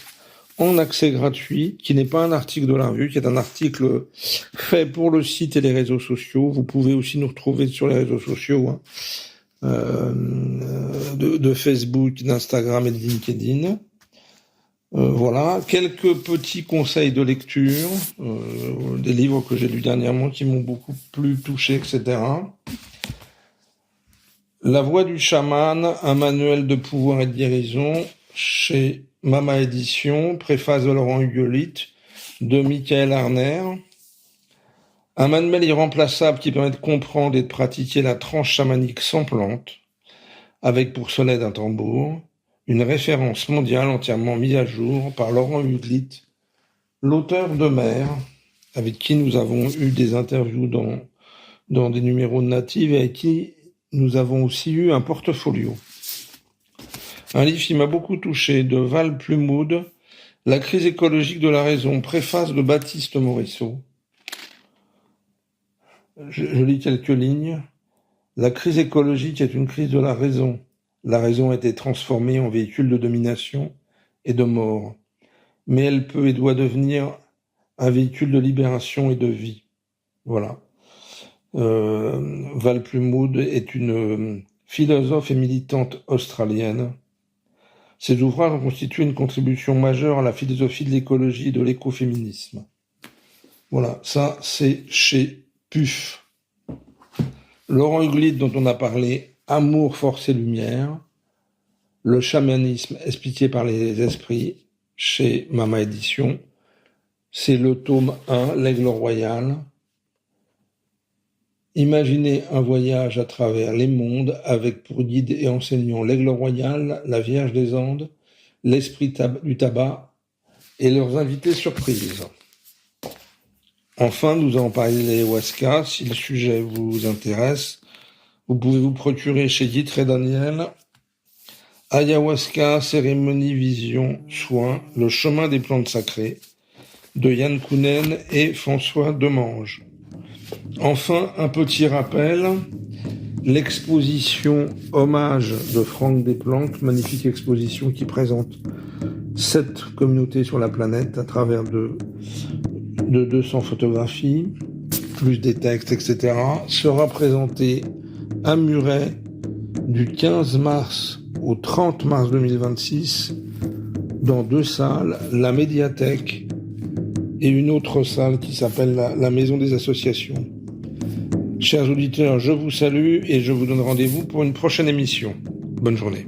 en accès gratuit, qui n'est pas un article de la revue, qui est un article fait pour le site et les réseaux sociaux. Vous pouvez aussi nous retrouver sur les réseaux sociaux de Facebook, d'Instagram et de LinkedIn. Voilà, quelques petits conseils de lecture, des livres que j'ai lus dernièrement qui m'ont beaucoup plu, touché, etc. La voix du chaman, un manuel de pouvoir et de guérison chez Mama Édition, préface de Laurent Huguelit, de Michael Arner. Un manuel irremplaçable qui permet de comprendre et de pratiquer la transe chamanique sans plante, avec pour sonnet un tambour. Une référence mondiale entièrement mise à jour par Laurent Huguelit, l'auteur de Mère, avec qui nous avons eu des interviews dans des numéros de Native et avec qui nous avons aussi eu un portfolio. Un livre qui m'a beaucoup touché, de Val Plumwood, La crise écologique de la raison, préface de Baptiste Morisseau. Je lis quelques lignes. La crise écologique est une crise de la raison. La raison a été transformée en véhicule de domination et de mort. Mais elle peut et doit devenir un véhicule de libération et de vie. Voilà. Val Plumwood est une philosophe et militante australienne. Ses ouvrages ont constitué une contribution majeure à la philosophie de l'écologie et de l'écoféminisme. Voilà, ça c'est chez PUF. Laurent Huguelit, dont on a parlé, Amour, force et lumière. Le chamanisme expliqué par les esprits, chez Mama Édition. C'est le tome 1, L'Aigle Royal. Imaginez un voyage à travers les mondes avec pour guide et enseignant l'Aigle Royal, la Vierge des Andes, l'Esprit du Tabac et leurs invités surprises. Enfin, nous allons parler de l'ayahuasca. Si le sujet vous intéresse, vous pouvez vous procurer chez Guitre et Daniel Ayahuasca, cérémonie, vision, soin, le chemin des plantes sacrées de Yann Kounen et François Demange. Enfin, un petit rappel, l'exposition Hommage de Franck Desplanques, magnifique exposition qui présente 7 communautés sur la planète à travers de 200 photographies, plus des textes, etc., sera présentée à Muret du 15 mars au 30 mars 2026 dans 2 salles, la médiathèque et une autre salle qui s'appelle la Maison des Associations. Chers auditeurs, je vous salue et je vous donne rendez-vous pour une prochaine émission. Bonne journée.